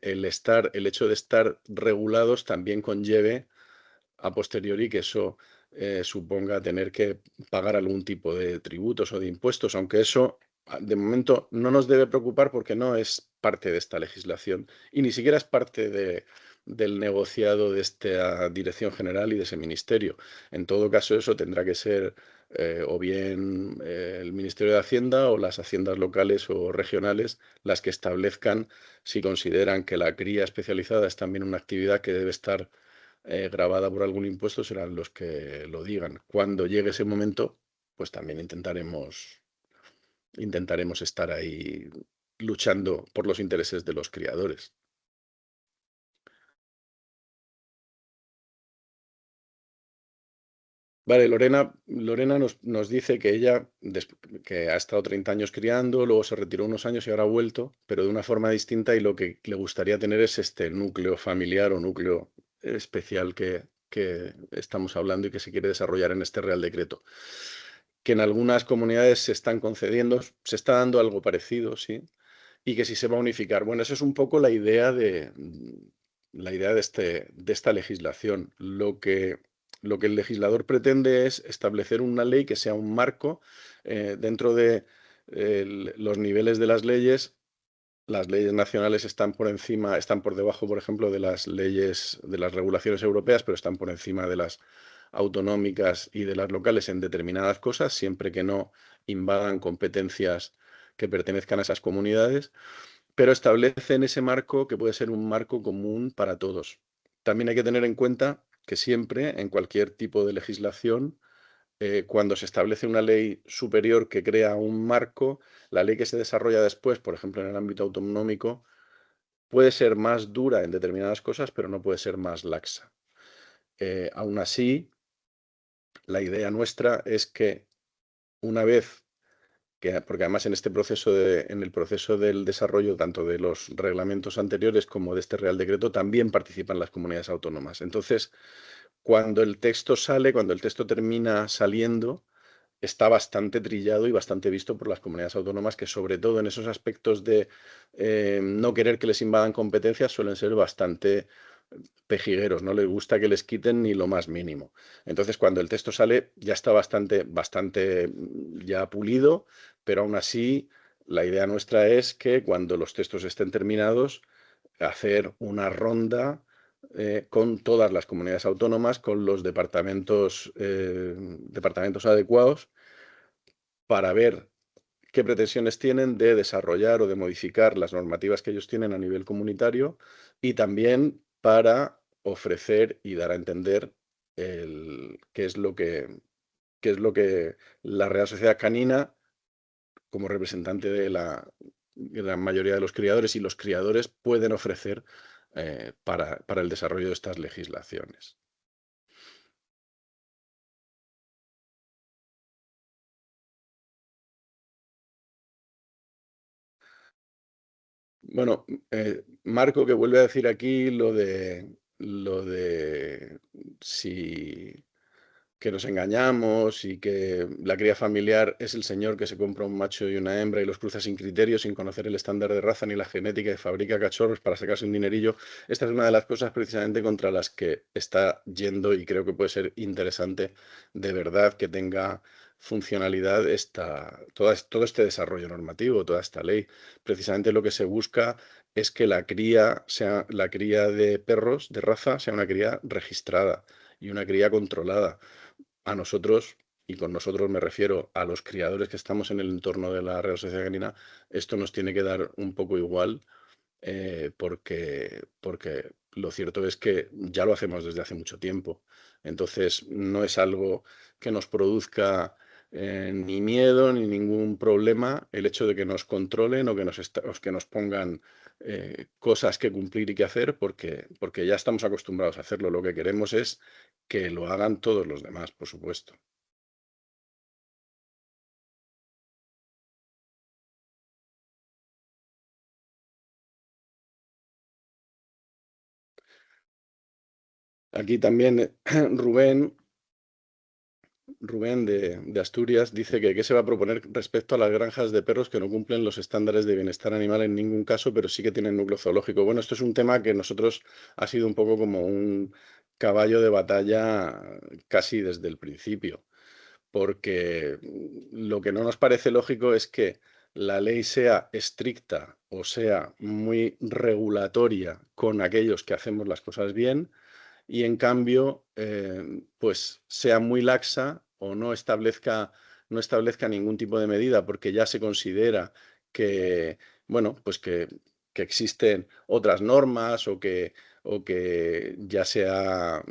el hecho de estar regulados también conlleve a posteriori que eso suponga tener que pagar algún tipo de tributos o de impuestos, aunque eso de momento no nos debe preocupar porque no es parte de esta legislación y ni siquiera es parte del negociado de esta Dirección General y de ese ministerio. En todo caso, eso tendrá que ser o bien el Ministerio de Hacienda o las haciendas locales o regionales las que establezcan si consideran que la cría especializada es también una actividad que debe estar grabada por algún impuesto, serán los que lo digan. Cuando llegue ese momento, pues también intentaremos estar ahí luchando por los intereses de los criadores. Vale, Lorena nos dice que ella, que ha estado 30 años criando, luego se retiró unos años y ahora ha vuelto, pero de una forma distinta y lo que le gustaría tener es este núcleo familiar o núcleo especial que estamos hablando y que se quiere desarrollar en este Real Decreto. Que en algunas comunidades se están concediendo, se está dando algo parecido, sí, y que si se va a unificar. Bueno, esa es un poco la idea de esta legislación. Lo que el legislador pretende es establecer una ley que sea un marco dentro de los niveles de las leyes. Las leyes nacionales están por encima, están por debajo, por ejemplo, de las leyes, de las regulaciones europeas, pero están por encima de las autonómicas y de las locales en determinadas cosas, siempre que no invadan competencias que pertenezcan a esas comunidades, pero establecen ese marco que puede ser un marco común para todos. También hay que tener en cuenta que siempre, en cualquier tipo de legislación, cuando se establece una ley superior que crea un marco, la ley que se desarrolla después, por ejemplo, en el ámbito autonómico, puede ser más dura en determinadas cosas, pero no puede ser más laxa. Aún así, la idea nuestra es que una vez porque además en este proceso en el proceso del desarrollo tanto de los reglamentos anteriores como de este Real Decreto también participan las comunidades autónomas. Entonces, cuando el texto termina saliendo, está bastante trillado y bastante visto por las comunidades autónomas que sobre todo en esos aspectos de no querer que les invadan competencias suelen ser bastante pejigueros, no les gusta que les quiten ni lo más mínimo. Entonces, cuando el texto sale, ya está bastante ya pulido, pero aún así, la idea nuestra es que cuando los textos estén terminados, hacer una ronda con todas las comunidades autónomas, con los departamentos adecuados, para ver qué pretensiones tienen de desarrollar o de modificar las normativas que ellos tienen a nivel comunitario y también para ofrecer y dar a entender qué es lo que la Real Sociedad Canina, como representante de la gran mayoría de los criadores y los criadores, pueden ofrecer para el desarrollo de estas legislaciones. Bueno, Marco, que vuelve a decir aquí lo de si que nos engañamos y que la cría familiar es el señor que se compra un macho y una hembra y los cruza sin criterio, sin conocer el estándar de raza ni la genética y fabrica cachorros para sacarse un dinerillo. Esta es una de las cosas precisamente contra las que está yendo y creo que puede ser interesante de verdad que tenga funcionalidad todo este desarrollo normativo, toda esta ley. Precisamente lo que se busca es que la cría de perros de raza sea una cría registrada y una cría controlada. A nosotros, y con nosotros me refiero a los criadores que estamos en el entorno de la Real Sociedad Canina, esto nos tiene que dar un poco igual, porque lo cierto es que ya lo hacemos desde hace mucho tiempo. Entonces, no es algo que nos produzca ni miedo ni ningún problema el hecho de que nos controlen o que nos pongan cosas que cumplir y que hacer, porque ya estamos acostumbrados a hacerlo. Lo que queremos es que lo hagan todos los demás, por supuesto. Aquí también Rubén, Rubén de Asturias dice que qué se va a proponer respecto a las granjas de perros que no cumplen los estándares de bienestar animal en ningún caso, pero sí que tienen núcleo zoológico. Bueno, esto es un tema que nosotros ha sido un poco como un caballo de batalla casi desde el principio, porque lo que no nos parece lógico es que la ley sea estricta o sea muy regulatoria con aquellos que hacemos las cosas bien y en cambio, pues sea muy laxa o no establezca ningún tipo de medida porque ya se considera que, bueno, pues que existen otras normas o que ya se ha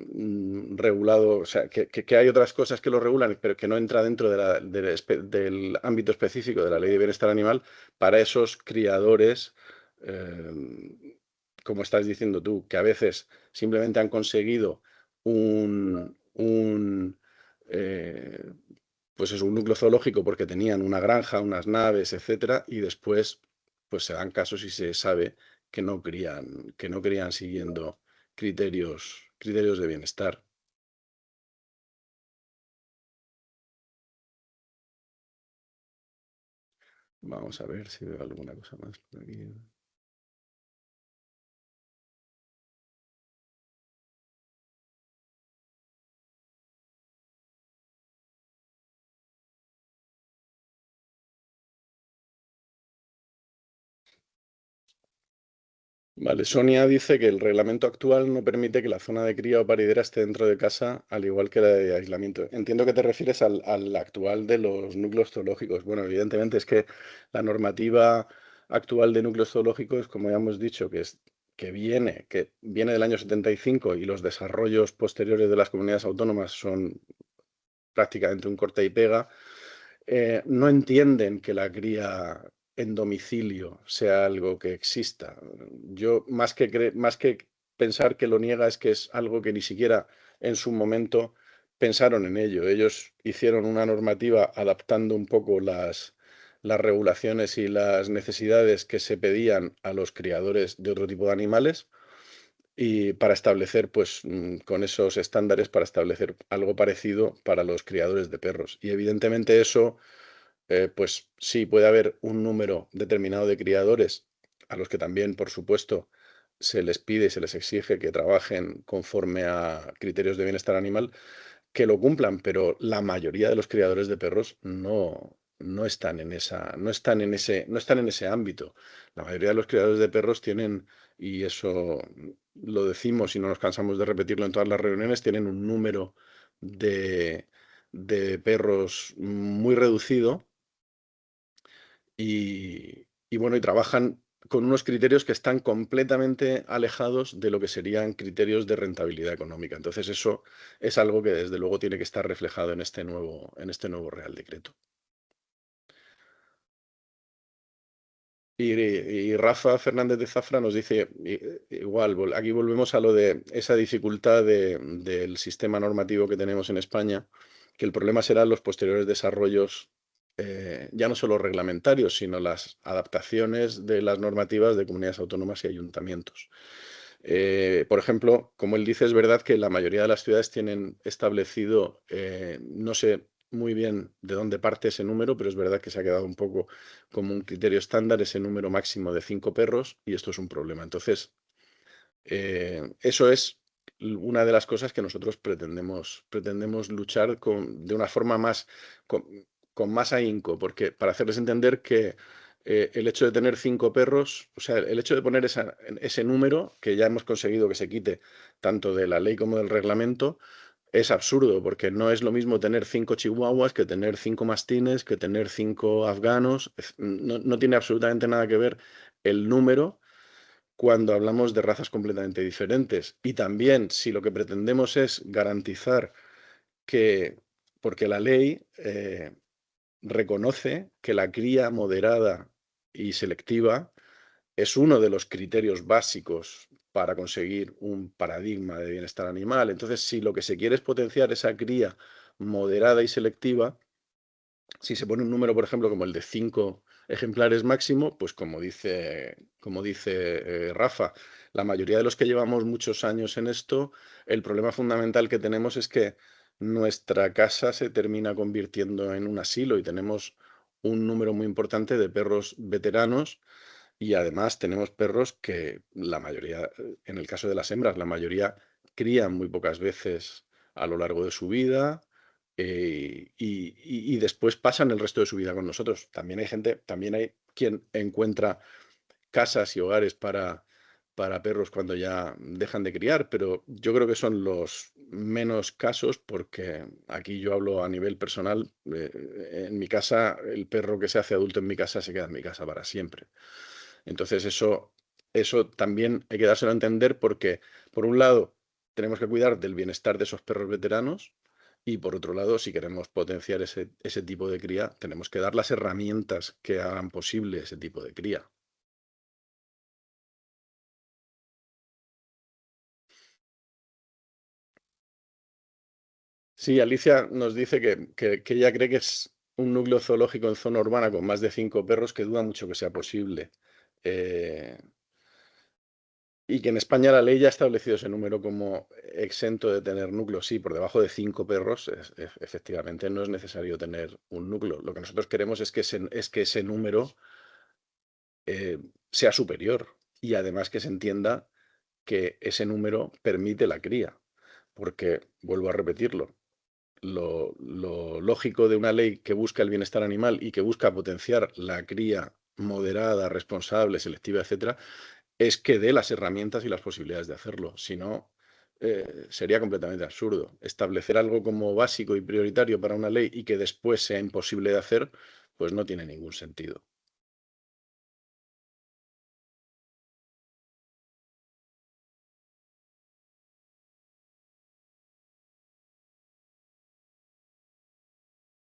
regulado, o sea, que hay otras cosas que lo regulan, pero que no entra dentro del ámbito específico de la Ley de Bienestar Animal para esos criadores, como estás diciendo tú, que a veces simplemente han conseguido un eh, pues es un núcleo zoológico porque tenían una granja, unas naves, etcétera, y después pues se dan casos y se sabe que no crían siguiendo criterios de bienestar. Vamos a ver si veo alguna cosa más por aquí. Vale, Sonia dice que el reglamento actual no permite que la zona de cría o paridera esté dentro de casa, al igual que la de aislamiento. Entiendo que te refieres al actual de los núcleos zoológicos. Bueno, evidentemente es que la normativa actual de núcleos zoológicos, como ya hemos dicho, que viene del año 75 y los desarrollos posteriores de las comunidades autónomas son prácticamente un corta y pega, no entienden que la cría en domicilio sea algo que exista. Yo, más que pensar que lo niega, es que es algo que ni siquiera en su momento pensaron en ello. Ellos hicieron una normativa adaptando un poco las regulaciones y las necesidades que se pedían a los criadores de otro tipo de animales y para establecer, pues, con esos estándares, para establecer algo parecido para los criadores de perros. Y evidentemente eso, pues sí, puede haber un número determinado de criadores a los que también, por supuesto, se les pide y se les exige que trabajen conforme a criterios de bienestar animal, que lo cumplan, pero la mayoría de los criadores de perros no están en ese ámbito. La mayoría de los criadores de perros tienen, y eso lo decimos y no nos cansamos de repetirlo en todas las reuniones, tienen un número de, de perros muy reducido y bueno, y trabajan con unos criterios que están completamente alejados de lo que serían criterios de rentabilidad económica. Entonces, eso es algo que desde luego tiene que estar reflejado en este nuevo Real Decreto. Y Rafa Fernández de Zafra nos dice igual, aquí volvemos a lo de esa dificultad del sistema normativo que tenemos en España, que el problema serán los posteriores desarrollos, ya no solo reglamentarios, sino las adaptaciones de las normativas de comunidades autónomas y ayuntamientos. Por ejemplo, como él dice, es verdad que la mayoría de las ciudades tienen establecido, no sé muy bien de dónde parte ese número, pero es verdad que se ha quedado un poco como un criterio estándar ese número máximo de 5 perros y esto es un problema. Entonces, eso es una de las cosas que nosotros pretendemos luchar de una forma más, con, con más ahínco, porque para hacerles entender que el hecho de tener 5 perros, o sea, el hecho de poner ese número, que ya hemos conseguido que se quite tanto de la ley como del reglamento, es absurdo, porque no es lo mismo tener 5 chihuahuas que tener 5 mastines, que tener 5 afganos. No tiene absolutamente nada que ver el número cuando hablamos de razas completamente diferentes. Y también, si lo que pretendemos es garantizar que, porque la ley reconoce que la cría moderada y selectiva es uno de los criterios básicos para conseguir un paradigma de bienestar animal. Entonces, si lo que se quiere es potenciar esa cría moderada y selectiva, si se pone un número, por ejemplo, como el de 5 ejemplares máximo, pues como dice Rafa, la mayoría de los que llevamos muchos años en esto, el problema fundamental que tenemos es que nuestra casa se termina convirtiendo en un asilo y tenemos un número muy importante de perros veteranos y además tenemos perros que la mayoría, en el caso de las hembras, la mayoría crían muy pocas veces a lo largo de su vida y después pasan el resto de su vida con nosotros. También hay quien encuentra casas y hogares para perros cuando ya dejan de criar, pero yo creo que son los menos casos porque aquí yo hablo a nivel personal. En mi casa, el perro que se hace adulto en mi casa se queda en mi casa para siempre. Entonces eso también hay que dárselo a entender porque, por un lado, tenemos que cuidar del bienestar de esos perros veteranos y, por otro lado, si queremos potenciar ese tipo de cría, tenemos que dar las herramientas que hagan posible ese tipo de cría. Sí, Alicia nos dice que ella cree que es un núcleo zoológico en zona urbana con más de 5 perros que duda mucho que sea posible. Eh, Y que en España la ley ya ha establecido ese número como exento de tener núcleos. Sí, por debajo de 5 perros, efectivamente no es necesario tener un núcleo. Lo que nosotros queremos es que ese número sea superior y además que se entienda que ese número permite la cría. Porque, vuelvo a repetirlo, lo lógico de una ley que busca el bienestar animal y que busca potenciar la cría moderada, responsable, selectiva, etcétera, es que dé las herramientas y las posibilidades de hacerlo. Si no, sería completamente absurdo. Establecer algo como básico y prioritario para una ley y que después sea imposible de hacer, pues no tiene ningún sentido.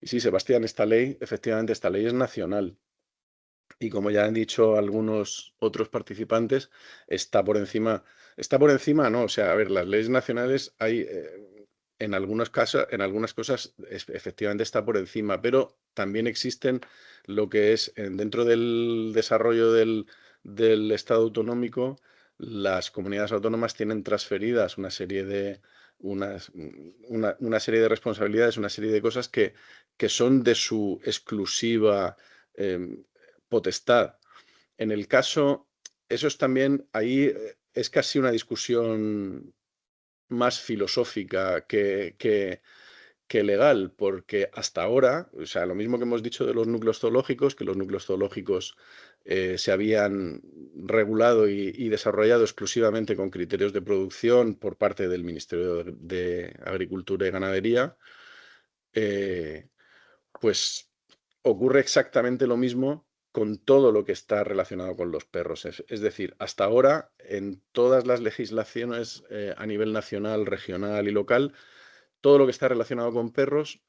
Y sí, Sebastián, efectivamente, esta ley es nacional. Y como ya han dicho algunos otros participantes, está por encima, no, o sea, a ver, las leyes nacionales hay, en algunos casos, en algunas cosas, efectivamente está por encima, pero también existen lo que es dentro del desarrollo del Estado autonómico, las comunidades autónomas tienen transferidas una serie de responsabilidades, una serie de cosas que son de su exclusiva em, potestad. En el caso, eso es también, ahí es casi una discusión más filosófica que legal, porque hasta ahora, o sea, lo mismo que hemos dicho de los núcleos zoológicos, que los núcleos zoológicos se habían regulado y desarrollado exclusivamente con criterios de producción por parte del Ministerio de Agricultura y Ganadería, eh, pues ocurre exactamente lo mismo con todo lo que está relacionado con los perros. Es decir, hasta ahora, en todas las legislaciones a nivel nacional, regional y local, todo lo que está relacionado con perros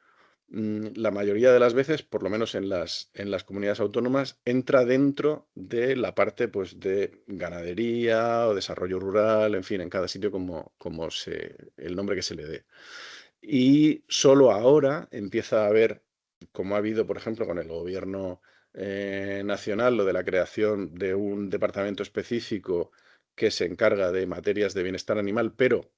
la mayoría de las veces, por lo menos en las comunidades autónomas, entra dentro de la parte pues, de ganadería o desarrollo rural, en fin, en cada sitio el nombre que se le dé. Y solo ahora empieza a haber, como ha habido, por ejemplo, con el gobierno nacional, lo de la creación de un departamento específico que se encarga de materias de bienestar animal, pero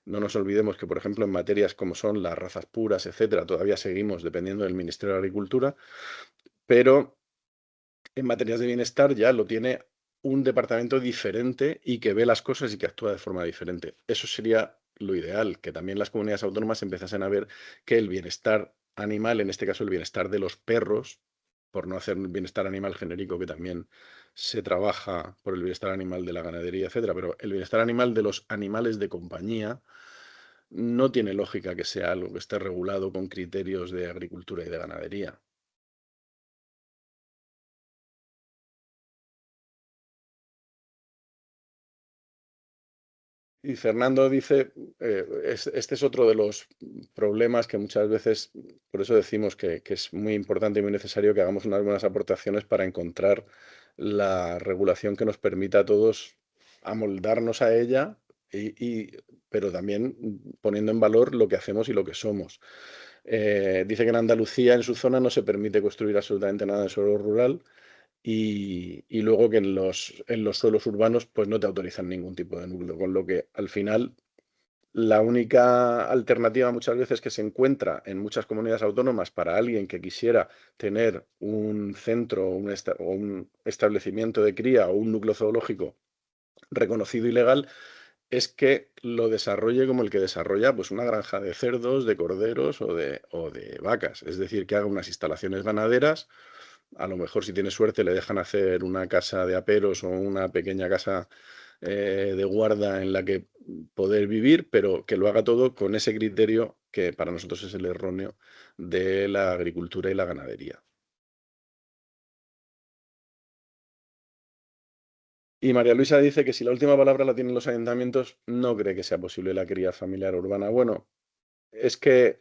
no nos olvidemos que, por ejemplo, en materias como son las razas puras, etcétera, todavía seguimos dependiendo del Ministerio de Agricultura, pero en materias de bienestar ya lo tiene un departamento diferente y que ve las cosas y que actúa de forma diferente. Eso sería lo ideal, que también las comunidades autónomas empezasen a ver que el bienestar animal, en este caso el bienestar de los perros, por no hacer un bienestar animal genérico que también se trabaja por el bienestar animal de la ganadería, etcétera, pero el bienestar animal de los animales de compañía no tiene lógica que sea algo que esté regulado con criterios de agricultura y de ganadería. Y Fernando dice, este es otro de los problemas que muchas veces, por eso decimos que es muy importante y muy necesario que hagamos unas buenas aportaciones para encontrar la regulación que nos permita a todos amoldarnos a ella, pero también poniendo en valor lo que hacemos y lo que somos. Dice que en Andalucía, en su zona, no se permite construir absolutamente nada en suelo rural y luego que en los suelos urbanos pues no te autorizan ningún tipo de núcleo, con lo que al final la única alternativa muchas veces que se encuentra en muchas comunidades autónomas para alguien que quisiera tener un centro o un establecimiento de cría o un núcleo zoológico reconocido y legal es que lo desarrolle como el que desarrolla pues una granja de cerdos, de corderos o de vacas. Es decir, que haga unas instalaciones ganaderas. A lo mejor, si tiene suerte, le dejan hacer una casa de aperos o una pequeña casa de guarda en la que poder vivir, pero que lo haga todo con ese criterio que para nosotros es el erróneo de la agricultura y la ganadería. Y María Luisa dice que si la última palabra la tienen los ayuntamientos, no cree que sea posible la cría familiar urbana. Bueno, es que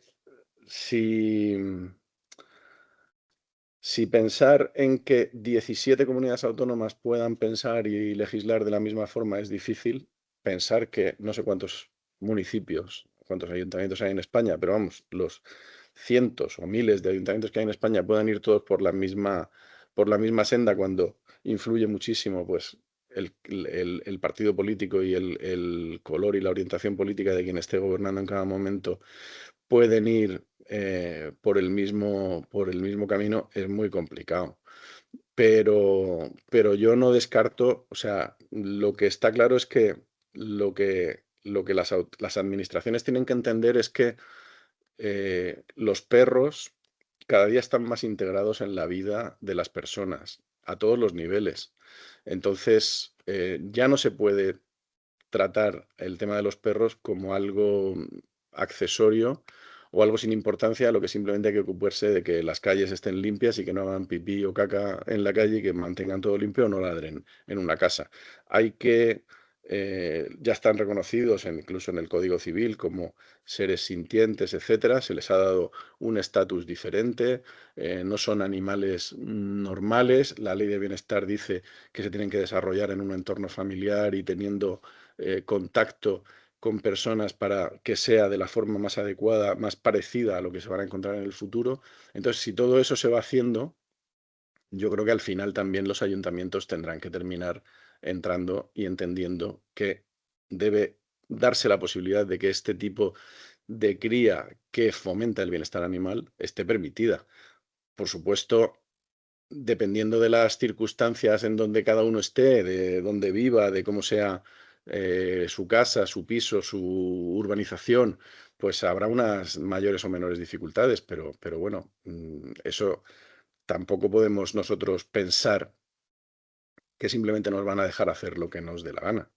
si, si pensar en que 17 comunidades autónomas puedan pensar y legislar de la misma forma es difícil, pensar que no sé cuántos municipios, cuántos ayuntamientos hay en España, pero vamos, los cientos o miles de ayuntamientos que hay en España puedan ir todos por la misma senda cuando influye muchísimo pues, el partido político y el color y la orientación política de quien esté gobernando en cada momento pueden ir por el mismo camino, es muy complicado. Pero yo no descarto, o sea, lo que está claro es que lo que las administraciones tienen que entender es que los perros cada día están más integrados en la vida de las personas, a todos los niveles. Entonces, ya no se puede tratar el tema de los perros como algo accesorio o algo sin importancia, lo que simplemente hay que ocuparse de que las calles estén limpias y que no hagan pipí o caca en la calle y que mantengan todo limpio o no ladren en una casa. Hay que, ya están reconocidos incluso en el Código Civil como seres sintientes, etcétera. Se les ha dado un estatus diferente, no son animales normales. La ley de bienestar dice que se tienen que desarrollar en un entorno familiar y teniendo contacto con personas para que sea de la forma más adecuada, más parecida a lo que se van a encontrar en el futuro. Entonces, si todo eso se va haciendo, yo creo que al final también los ayuntamientos tendrán que terminar entrando y entendiendo que debe darse la posibilidad de que este tipo de cría que fomenta el bienestar animal esté permitida. Por supuesto, dependiendo de las circunstancias en donde cada uno esté, de dónde viva, de cómo sea su casa, su piso, su urbanización, pues habrá unas mayores o menores dificultades, pero bueno, eso tampoco podemos nosotros pensar que simplemente nos van a dejar hacer lo que nos dé la gana.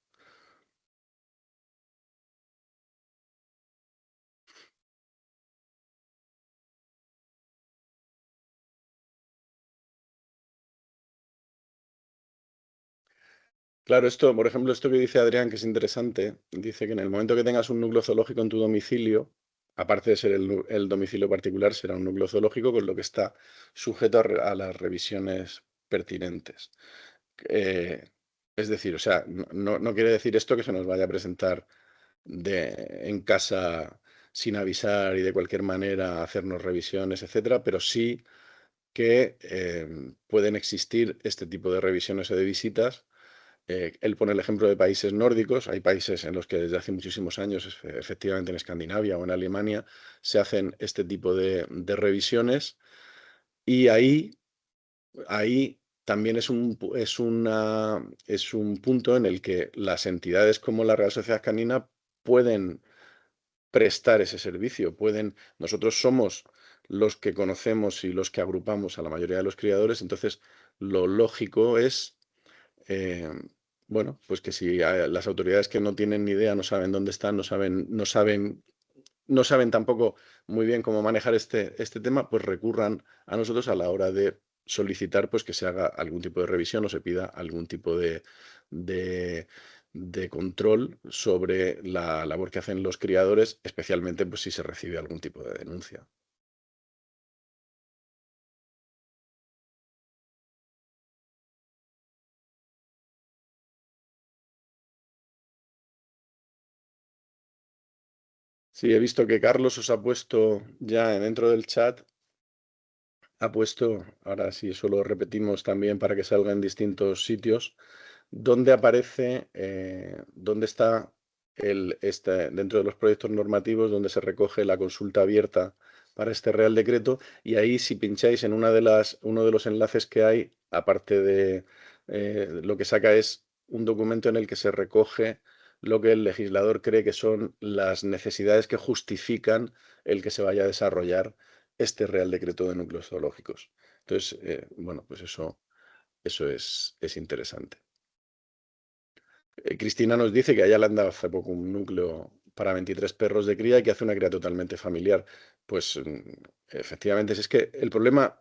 Claro, esto, por ejemplo, esto que dice Adrián, que es interesante, dice que en el momento que tengas un núcleo zoológico en tu domicilio, aparte de ser el domicilio particular, será un núcleo zoológico, con lo que está sujeto a las revisiones pertinentes. Eh, es decir, o sea, no quiere decir esto que se nos vaya a presentar en casa sin avisar y de cualquier manera hacernos revisiones, etcétera, pero sí que pueden existir este tipo de revisiones o de visitas. Él pone el ejemplo de países nórdicos. Hay países en los que desde hace muchísimos años, efectivamente en Escandinavia o en Alemania, se hacen este tipo de revisiones y ahí también es un punto en el que las entidades como la Real Sociedad Canina pueden prestar ese servicio. Nosotros somos los que conocemos y los que agrupamos a la mayoría de los criadores, entonces lo lógico es, eh, bueno, pues que si las autoridades que no tienen ni idea, no saben dónde están, no saben tampoco muy bien cómo manejar este tema, pues recurran a nosotros a la hora de solicitar pues que se haga algún tipo de revisión o se pida algún tipo de, de control sobre la labor que hacen los criadores, especialmente pues si se recibe algún tipo de denuncia. Sí, he visto que Carlos os ha puesto ya dentro del chat, ha puesto, ahora sí, eso lo repetimos también para que salga en distintos sitios, donde aparece, dónde está dentro de los proyectos normativos, donde se recoge la consulta abierta para este Real Decreto, y ahí si pincháis en uno de los enlaces que hay, aparte de lo que saca es un documento en el que se recoge lo que el legislador cree que son las necesidades que justifican el que se vaya a desarrollar este Real Decreto de núcleos zoológicos. Entonces, bueno, pues eso es interesante. Cristina nos dice que a ella le han dado hace poco un núcleo para 23 perros de cría y que hace una cría totalmente familiar. Pues efectivamente, es que el problema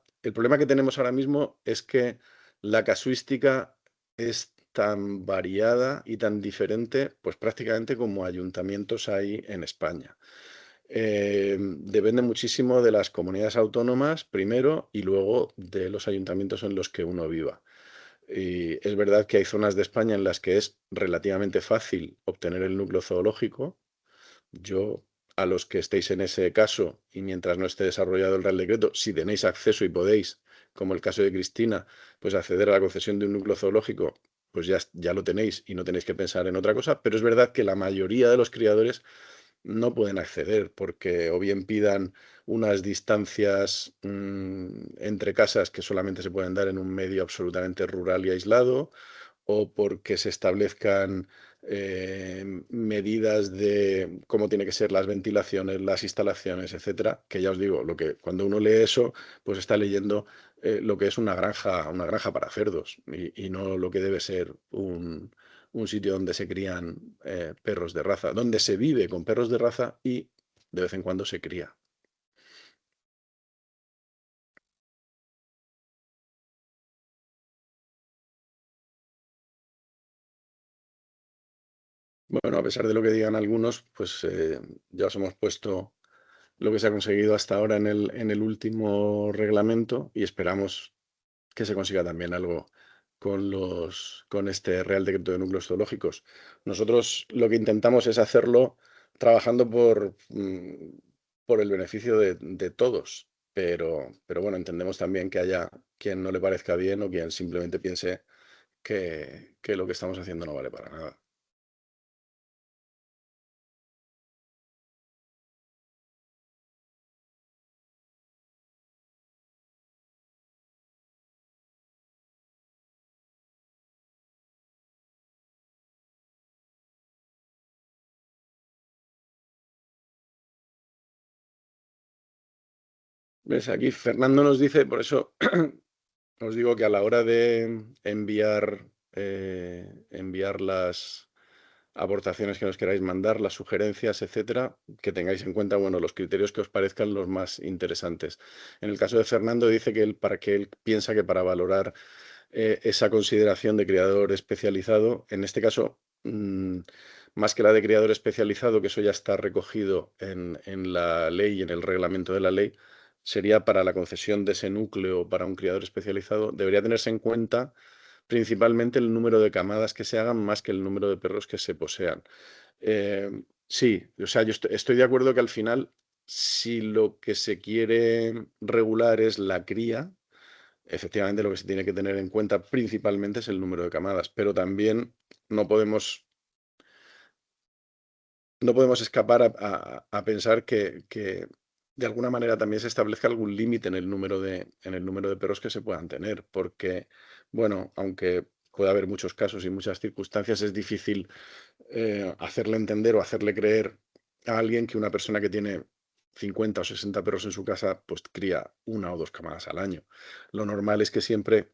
que tenemos ahora mismo es que la casuística es tan variada y tan diferente, pues prácticamente como ayuntamientos hay en España. Depende muchísimo de las comunidades autónomas, primero, y luego de los ayuntamientos en los que uno viva. Y es verdad que hay zonas de España en las que es relativamente fácil obtener el núcleo zoológico. Yo, a los que estéis en ese caso, y mientras no esté desarrollado el Real Decreto, si tenéis acceso y podéis, como el caso de Cristina, pues acceder a la concesión de un núcleo zoológico, pues ya lo tenéis y no tenéis que pensar en otra cosa. Pero es verdad que la mayoría de los criadores no pueden acceder porque o bien pidan unas distancias entre casas que solamente se pueden dar en un medio absolutamente rural y aislado, o porque se establezcan medidas de cómo tiene que ser las ventilaciones, las instalaciones, etcétera, que ya os digo, cuando uno lee eso, pues está leyendo lo que es una granja para cerdos y no lo que debe ser un sitio donde se crían perros de raza, donde se vive con perros de raza y de vez en cuando se cría. Bueno, a pesar de lo que digan algunos, pues ya os hemos puesto lo que se ha conseguido hasta ahora en el último reglamento y esperamos que se consiga también algo con este Real Decreto de Núcleos Zoológicos. Nosotros lo que intentamos es hacerlo trabajando por el beneficio de todos, pero bueno, entendemos también que haya quien no le parezca bien o quien simplemente piense que lo que estamos haciendo no vale para nada. ¿Ves? Aquí Fernando nos dice, por eso os digo que a la hora de enviar las aportaciones que nos queráis mandar, las sugerencias, etcétera, que tengáis en cuenta, bueno, los criterios que os parezcan los más interesantes. En el caso de Fernando dice que él piensa que para valorar esa consideración de criador especializado, en este caso, más que la de criador especializado, que eso ya está recogido en la ley y en el reglamento de la ley, sería para la concesión de ese núcleo para un criador especializado, debería tenerse en cuenta principalmente el número de camadas que se hagan más que el número de perros que se posean. Sí, o sea, yo estoy de acuerdo que al final, si lo que se quiere regular es la cría, efectivamente lo que se tiene que tener en cuenta principalmente es el número de camadas, pero también no podemos, no podemos escapar a pensar que de alguna manera también se establezca algún límite en el número de perros que se puedan tener, porque, bueno, aunque pueda haber muchos casos y muchas circunstancias, es difícil hacerle entender o hacerle creer a alguien que una persona que tiene 50 o 60 perros en su casa, pues cría una o dos camadas al año. Lo normal es que siempre,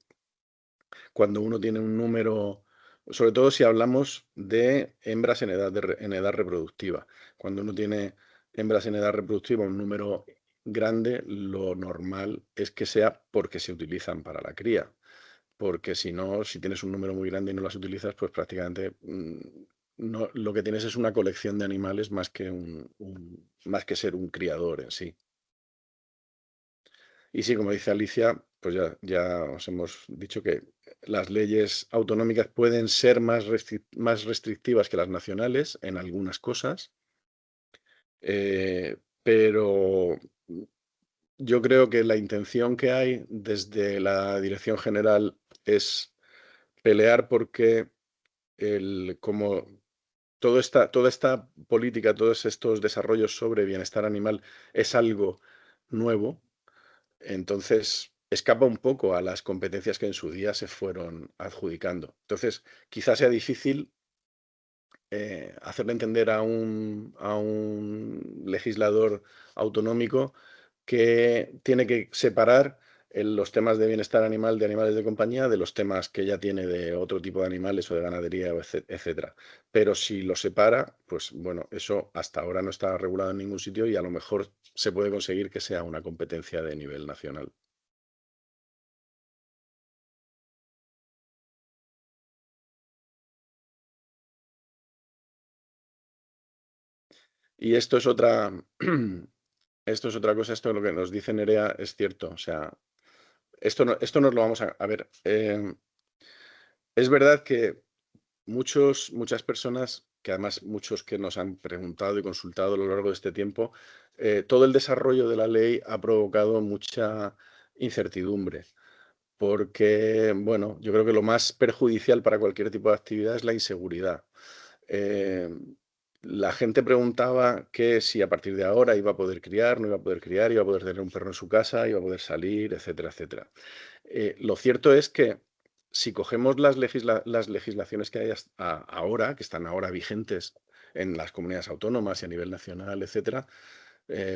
cuando uno tiene un número, sobre todo si hablamos de hembras en edad reproductiva, cuando uno tiene hembras en edad reproductiva, un número grande, lo normal es que sea porque se utilizan para la cría, porque si no, si tienes un número muy grande y no las utilizas, pues prácticamente no, lo que tienes es una colección de animales más que más que ser un criador en sí. Y sí, como dice Alicia, pues ya os hemos dicho que las leyes autonómicas pueden ser más restrictivas que las nacionales en algunas cosas, pero yo creo que la intención que hay desde la Dirección General es pelear porque como toda esta política, todos estos desarrollos sobre bienestar animal es algo nuevo, entonces escapa un poco a las competencias que en su día se fueron adjudicando. Entonces, quizás sea difícil hacerle entender a un legislador autonómico que tiene que separar los temas de bienestar animal de animales de compañía de los temas que ya tiene de otro tipo de animales o de ganadería, etcétera. Pero si lo separa, pues bueno, eso hasta ahora no está regulado en ningún sitio y a lo mejor se puede conseguir que sea una competencia de nivel nacional. Y esto es otra, esto es otra cosa, esto lo que nos dice Nerea es cierto. O sea, esto nos lo vamos a ver. Es verdad que muchas personas, que además muchos que nos han preguntado y consultado a lo largo de este tiempo, todo el desarrollo de la ley ha provocado mucha incertidumbre, porque, bueno, yo creo que lo más perjudicial para cualquier tipo de actividad es la inseguridad. Eh, la gente preguntaba que si a partir de ahora iba a poder criar, no iba a poder criar, iba a poder tener un perro en su casa, iba a poder salir, etcétera, etcétera. Lo cierto es que si cogemos las legislaciones que hay ahora, que están ahora vigentes en las comunidades autónomas y a nivel nacional, etcétera,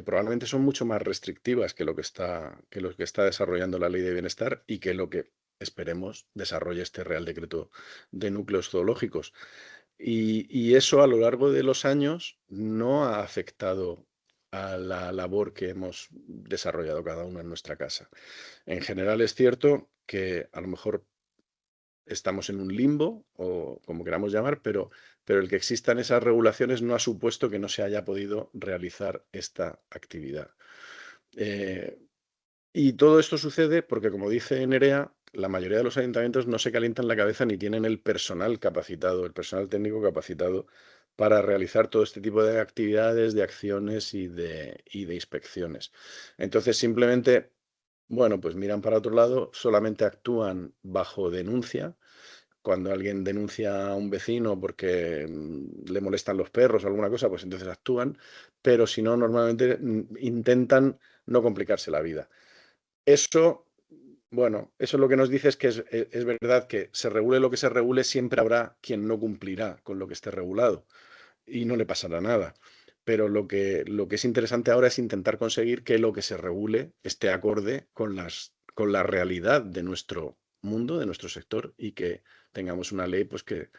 probablemente son mucho más restrictivas que lo que está desarrollando la ley de bienestar y que lo que esperemos desarrolle este Real Decreto de núcleos zoológicos. Y eso a lo largo de los años no ha afectado a la labor que hemos desarrollado cada uno en nuestra casa. En general es cierto que a lo mejor estamos en un limbo o como queramos llamar, pero el que existan esas regulaciones no ha supuesto que no se haya podido realizar esta actividad. Eh, y todo esto sucede porque, como dice Nerea, la mayoría de los ayuntamientos no se calientan la cabeza ni tienen el personal capacitado, el personal técnico capacitado para realizar todo este tipo de actividades, de acciones y de inspecciones. Entonces, simplemente, bueno, pues miran para otro lado, solamente actúan bajo denuncia. Cuando alguien denuncia a un vecino porque le molestan los perros o alguna cosa, pues entonces actúan, pero si no, normalmente intentan no complicarse la vida. Eso, bueno, eso lo que nos dice es que es verdad que se regule lo que se regule, siempre habrá quien no cumplirá con lo que esté regulado y no le pasará nada. Pero lo que es interesante ahora es intentar conseguir que lo que se regule esté acorde con la realidad de nuestro mundo, de nuestro sector, y que tengamos una ley pues, que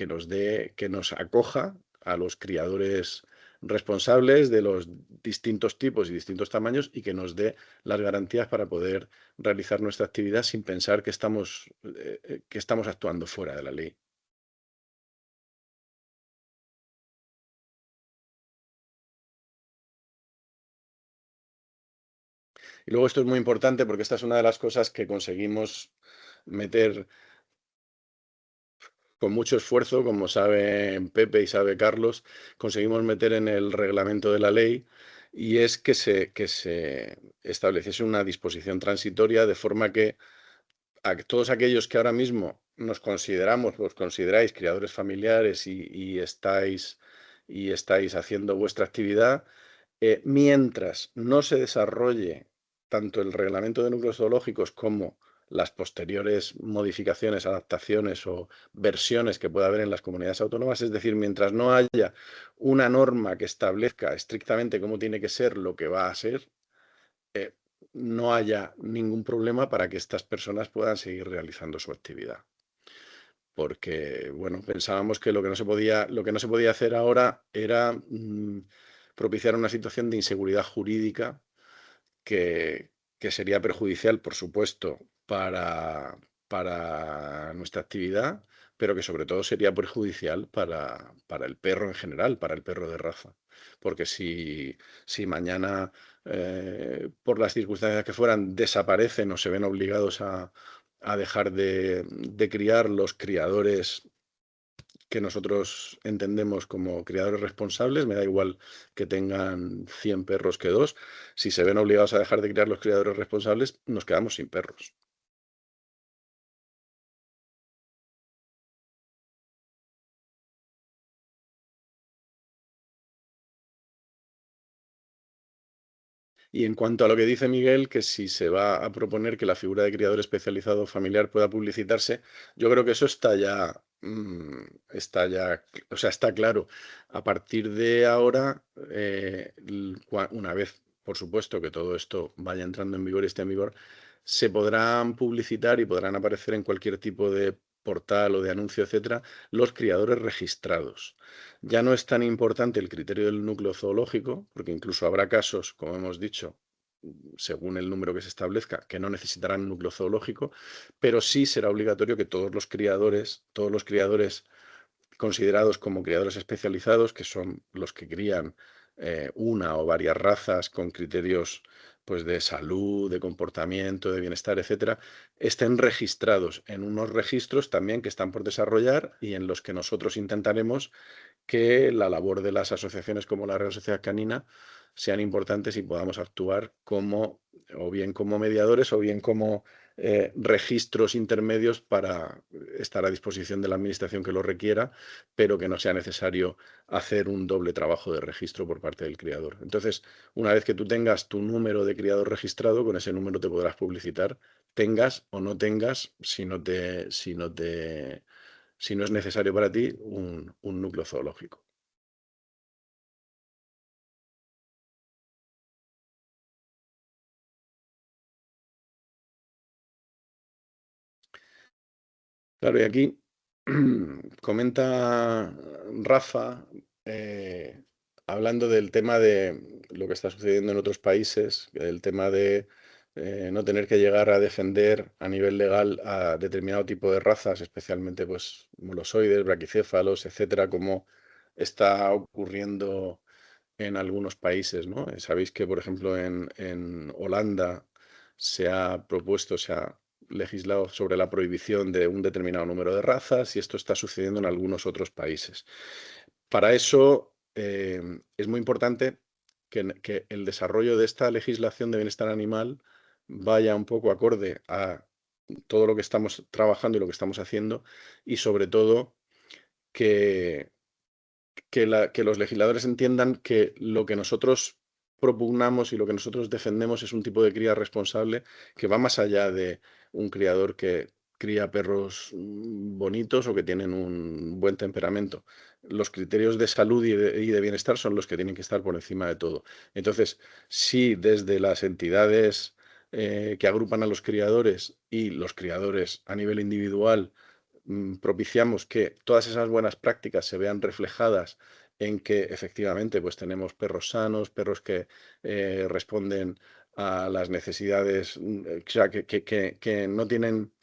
nos dé, que nos acoja a los criadores responsables de los distintos tipos y distintos tamaños y que nos dé las garantías para poder realizar nuestra actividad sin pensar que estamos actuando fuera de la ley. Y luego esto es muy importante porque esta es una de las cosas que conseguimos meter con mucho esfuerzo, como saben Pepe y sabe Carlos, conseguimos meter en el reglamento de la ley, y es que se estableciese una disposición transitoria de forma que a todos aquellos que ahora mismo nos consideramos, os consideráis criadores familiares y estáis haciendo vuestra actividad, mientras no se desarrolle tanto el reglamento de núcleos zoológicos como las posteriores modificaciones, adaptaciones o versiones que pueda haber en las comunidades autónomas, es decir, mientras no haya una norma que establezca estrictamente cómo tiene que ser lo que va a ser, eh, no haya ningún problema para que estas personas puedan seguir realizando su actividad. Porque, bueno, pensábamos que lo que no se podía hacer ahora era propiciar una situación de inseguridad jurídica que, que sería perjudicial, por supuesto, para nuestra actividad, pero que sobre todo sería perjudicial para el perro en general, para el perro de raza. Porque si mañana, por las circunstancias que fueran, desaparecen o se ven obligados a dejar de criar los criadores que nosotros entendemos como criadores responsables, me da igual que tengan 100 perros que dos, si se ven obligados a dejar de criar los criadores responsables, nos quedamos sin perros. Y en cuanto a lo que dice Miguel, que si se va a proponer que la figura de criador especializado familiar pueda publicitarse, yo creo que eso o sea, está claro. A partir de ahora, una vez, por supuesto, que todo esto vaya entrando en vigor y esté en vigor, se podrán publicitar y podrán aparecer en cualquier tipo de portal o de anuncio, etcétera, los criadores registrados. Ya no es tan importante el criterio del núcleo zoológico, porque incluso habrá casos, como hemos dicho, según el número que se establezca, que no necesitarán núcleo zoológico, pero sí será obligatorio que todos los criadores considerados como criadores especializados, que son los que crían una o varias razas con criterios pues, de salud, de comportamiento, de bienestar, etcétera, estén registrados en unos registros también que están por desarrollar y en los que nosotros intentaremos que la labor de las asociaciones como la Real Sociedad Canina sean importantes y podamos actuar como, o bien como mediadores, o bien como registros intermedios para estar a disposición de la administración que lo requiera, pero que no sea necesario hacer un doble trabajo de registro por parte del criador. Entonces, una vez que tú tengas tu número de criador registrado, con ese número te podrás publicitar, tengas o no tengas, si no es necesario para ti, un núcleo zoológico. Claro, y aquí comenta Rafa, eh, hablando del tema de lo que está sucediendo en otros países, el tema de no tener que llegar a defender a nivel legal a determinado tipo de razas, especialmente pues molosoides, braquicéfalos, etcétera, como está ocurriendo en algunos países, ¿no? Sabéis que, por ejemplo, en Holanda se ha propuesto, se ha legislado sobre la prohibición de un determinado número de razas y esto está sucediendo en algunos otros países. Para eso es muy importante que el desarrollo de esta legislación de bienestar animal vaya un poco acorde a todo lo que estamos trabajando y lo que estamos haciendo y sobre todo que que los legisladores entiendan que lo que nosotros propugnamos y lo que nosotros defendemos es un tipo de cría responsable que va más allá de un criador que cría perros bonitos o que tienen un buen temperamento. Los criterios de salud y de bienestar son los que tienen que estar por encima de todo. Entonces, si desde las entidades que agrupan a los criadores y los criadores a nivel individual propiciamos que todas esas buenas prácticas se vean reflejadas en que efectivamente pues tenemos perros sanos, perros que responden a las necesidades, o sea, que no tienen,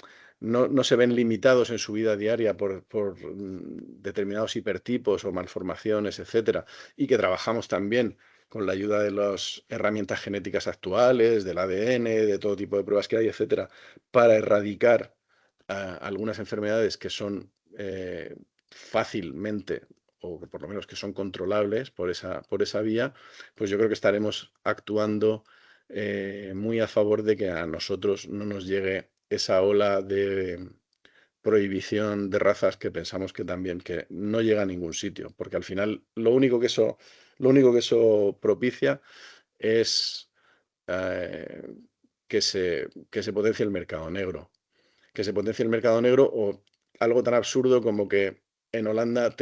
no se ven limitados en su vida diaria por determinados hipertipos o malformaciones, etcétera, y que trabajamos también con la ayuda de las herramientas genéticas actuales, del ADN, de todo tipo de pruebas que hay, etcétera, para erradicar algunas enfermedades que son fácilmente, o por lo menos que son controlables por esa vía, pues yo creo que estaremos actuando muy a favor de que a nosotros no nos llegue esa ola de prohibición de razas que pensamos que también que no llega a ningún sitio, porque al final lo único que eso propicia es eh, que se potencie el mercado negro. Que se potencie el mercado negro o algo tan absurdo como que en Holanda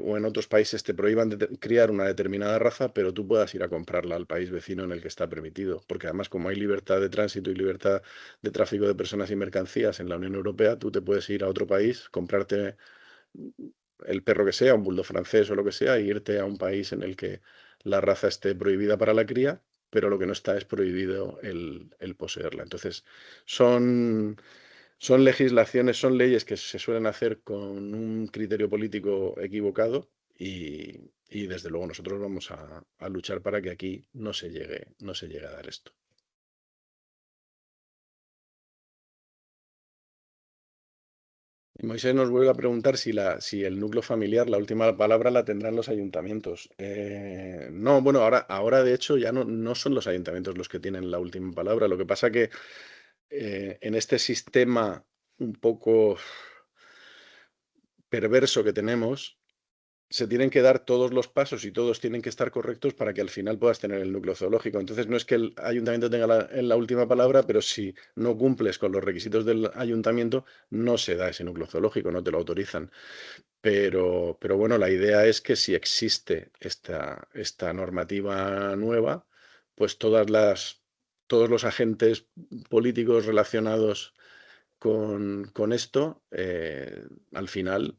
o en otros países te prohíban criar una determinada raza, pero tú puedas ir a comprarla al país vecino en el que está permitido. Porque además, como hay libertad de tránsito y libertad de tráfico de personas y mercancías en la Unión Europea, tú te puedes ir a otro país, comprarte el perro que sea, un bulldog francés o lo que sea, e irte a un país en el que la raza esté prohibida para la cría, pero lo que no está es prohibido el poseerla. Entonces, son, son legislaciones, son leyes que se suelen hacer con un criterio político equivocado y desde luego nosotros vamos a luchar para que aquí no se llegue a dar esto. Y Moisés nos vuelve a preguntar si el núcleo familiar, la última palabra la tendrán los ayuntamientos. No, bueno, ahora de hecho ya no son los ayuntamientos los que tienen la última palabra. Lo que pasa que en este sistema un poco perverso que tenemos, se tienen que dar todos los pasos y todos tienen que estar correctos para que al final puedas tener el núcleo zoológico. Entonces no es que el ayuntamiento tenga la última palabra, pero si no cumples con los requisitos del ayuntamiento, no se da ese núcleo zoológico, no te lo autorizan. Pero bueno, la idea es que si existe esta normativa nueva, pues todos los agentes políticos relacionados con esto, al final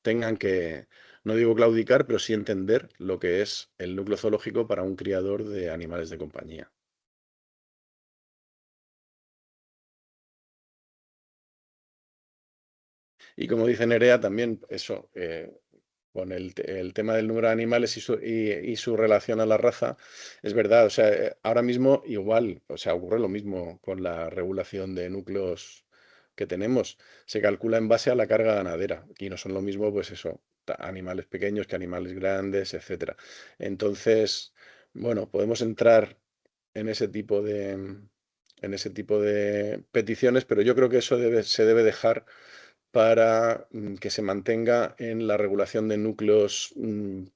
tengan que, no digo claudicar, pero sí entender lo que es el núcleo zoológico para un criador de animales de compañía. Y como dice Nerea, también eso, con el tema del número de animales y su relación a la raza, es verdad, o sea, ahora mismo igual, o sea, ocurre lo mismo con la regulación de núcleos que tenemos. Se calcula en base a la carga ganadera y no son lo mismo, pues eso, animales pequeños que animales grandes, etcétera. Entonces, bueno, podemos entrar en ese tipo de peticiones, pero yo creo que eso se debe dejar para que se mantenga en la regulación de núcleos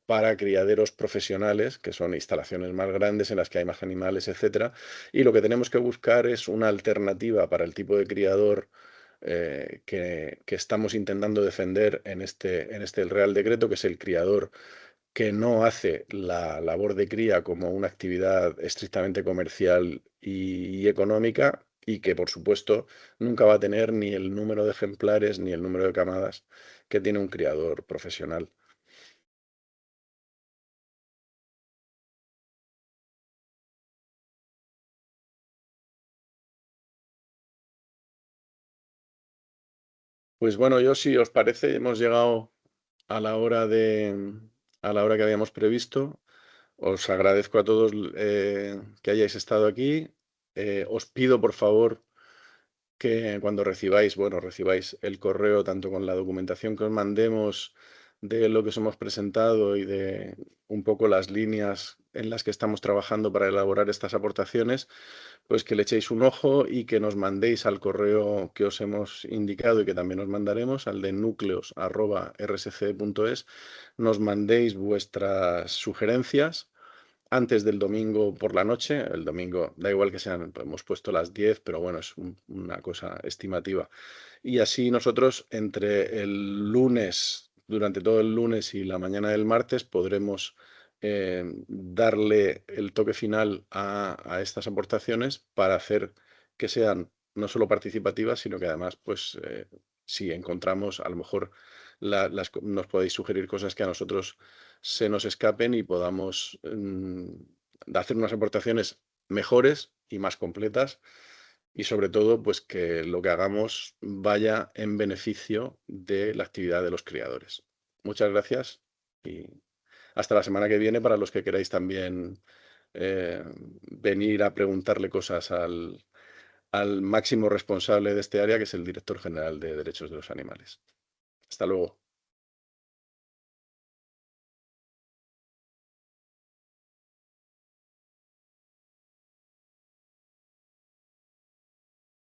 para criaderos profesionales, que son instalaciones más grandes en las que hay más animales, etcétera. Y lo que tenemos que buscar es una alternativa para el tipo de criador que estamos intentando defender en este el Real Decreto, que es el criador que no hace la labor de cría como una actividad estrictamente comercial y económica y que, por supuesto, nunca va a tener ni el número de ejemplares ni el número de camadas que tiene un criador profesional. Pues bueno, yo si os parece, hemos llegado a la hora que habíamos previsto. Os agradezco a todos que hayáis estado aquí. Os pido, por favor, que cuando recibáis el correo tanto con la documentación que os mandemos de lo que os hemos presentado y de un poco las líneas en las que estamos trabajando para elaborar estas aportaciones, pues que le echéis un ojo y que nos mandéis al correo que os hemos indicado y que también os mandaremos, al de núcleos@rsc.es, nos mandéis vuestras sugerencias antes del domingo por la noche. El domingo, da igual que sean, pues, hemos puesto las 10, pero bueno, es una cosa estimativa. Y así nosotros entre el lunes, durante todo el lunes y la mañana del martes, podremos darle el toque final a estas aportaciones para hacer que sean no solo participativas, sino que además, pues, si encontramos, a lo mejor nos podéis sugerir cosas que a nosotros se nos escapen y podamos hacer unas aportaciones mejores y más completas y sobre todo pues que lo que hagamos vaya en beneficio de la actividad de los criadores. Muchas gracias y hasta la semana que viene para los que queráis también venir a preguntarle cosas al máximo responsable de este área, que es el director general de Derechos de los Animales. Hasta luego.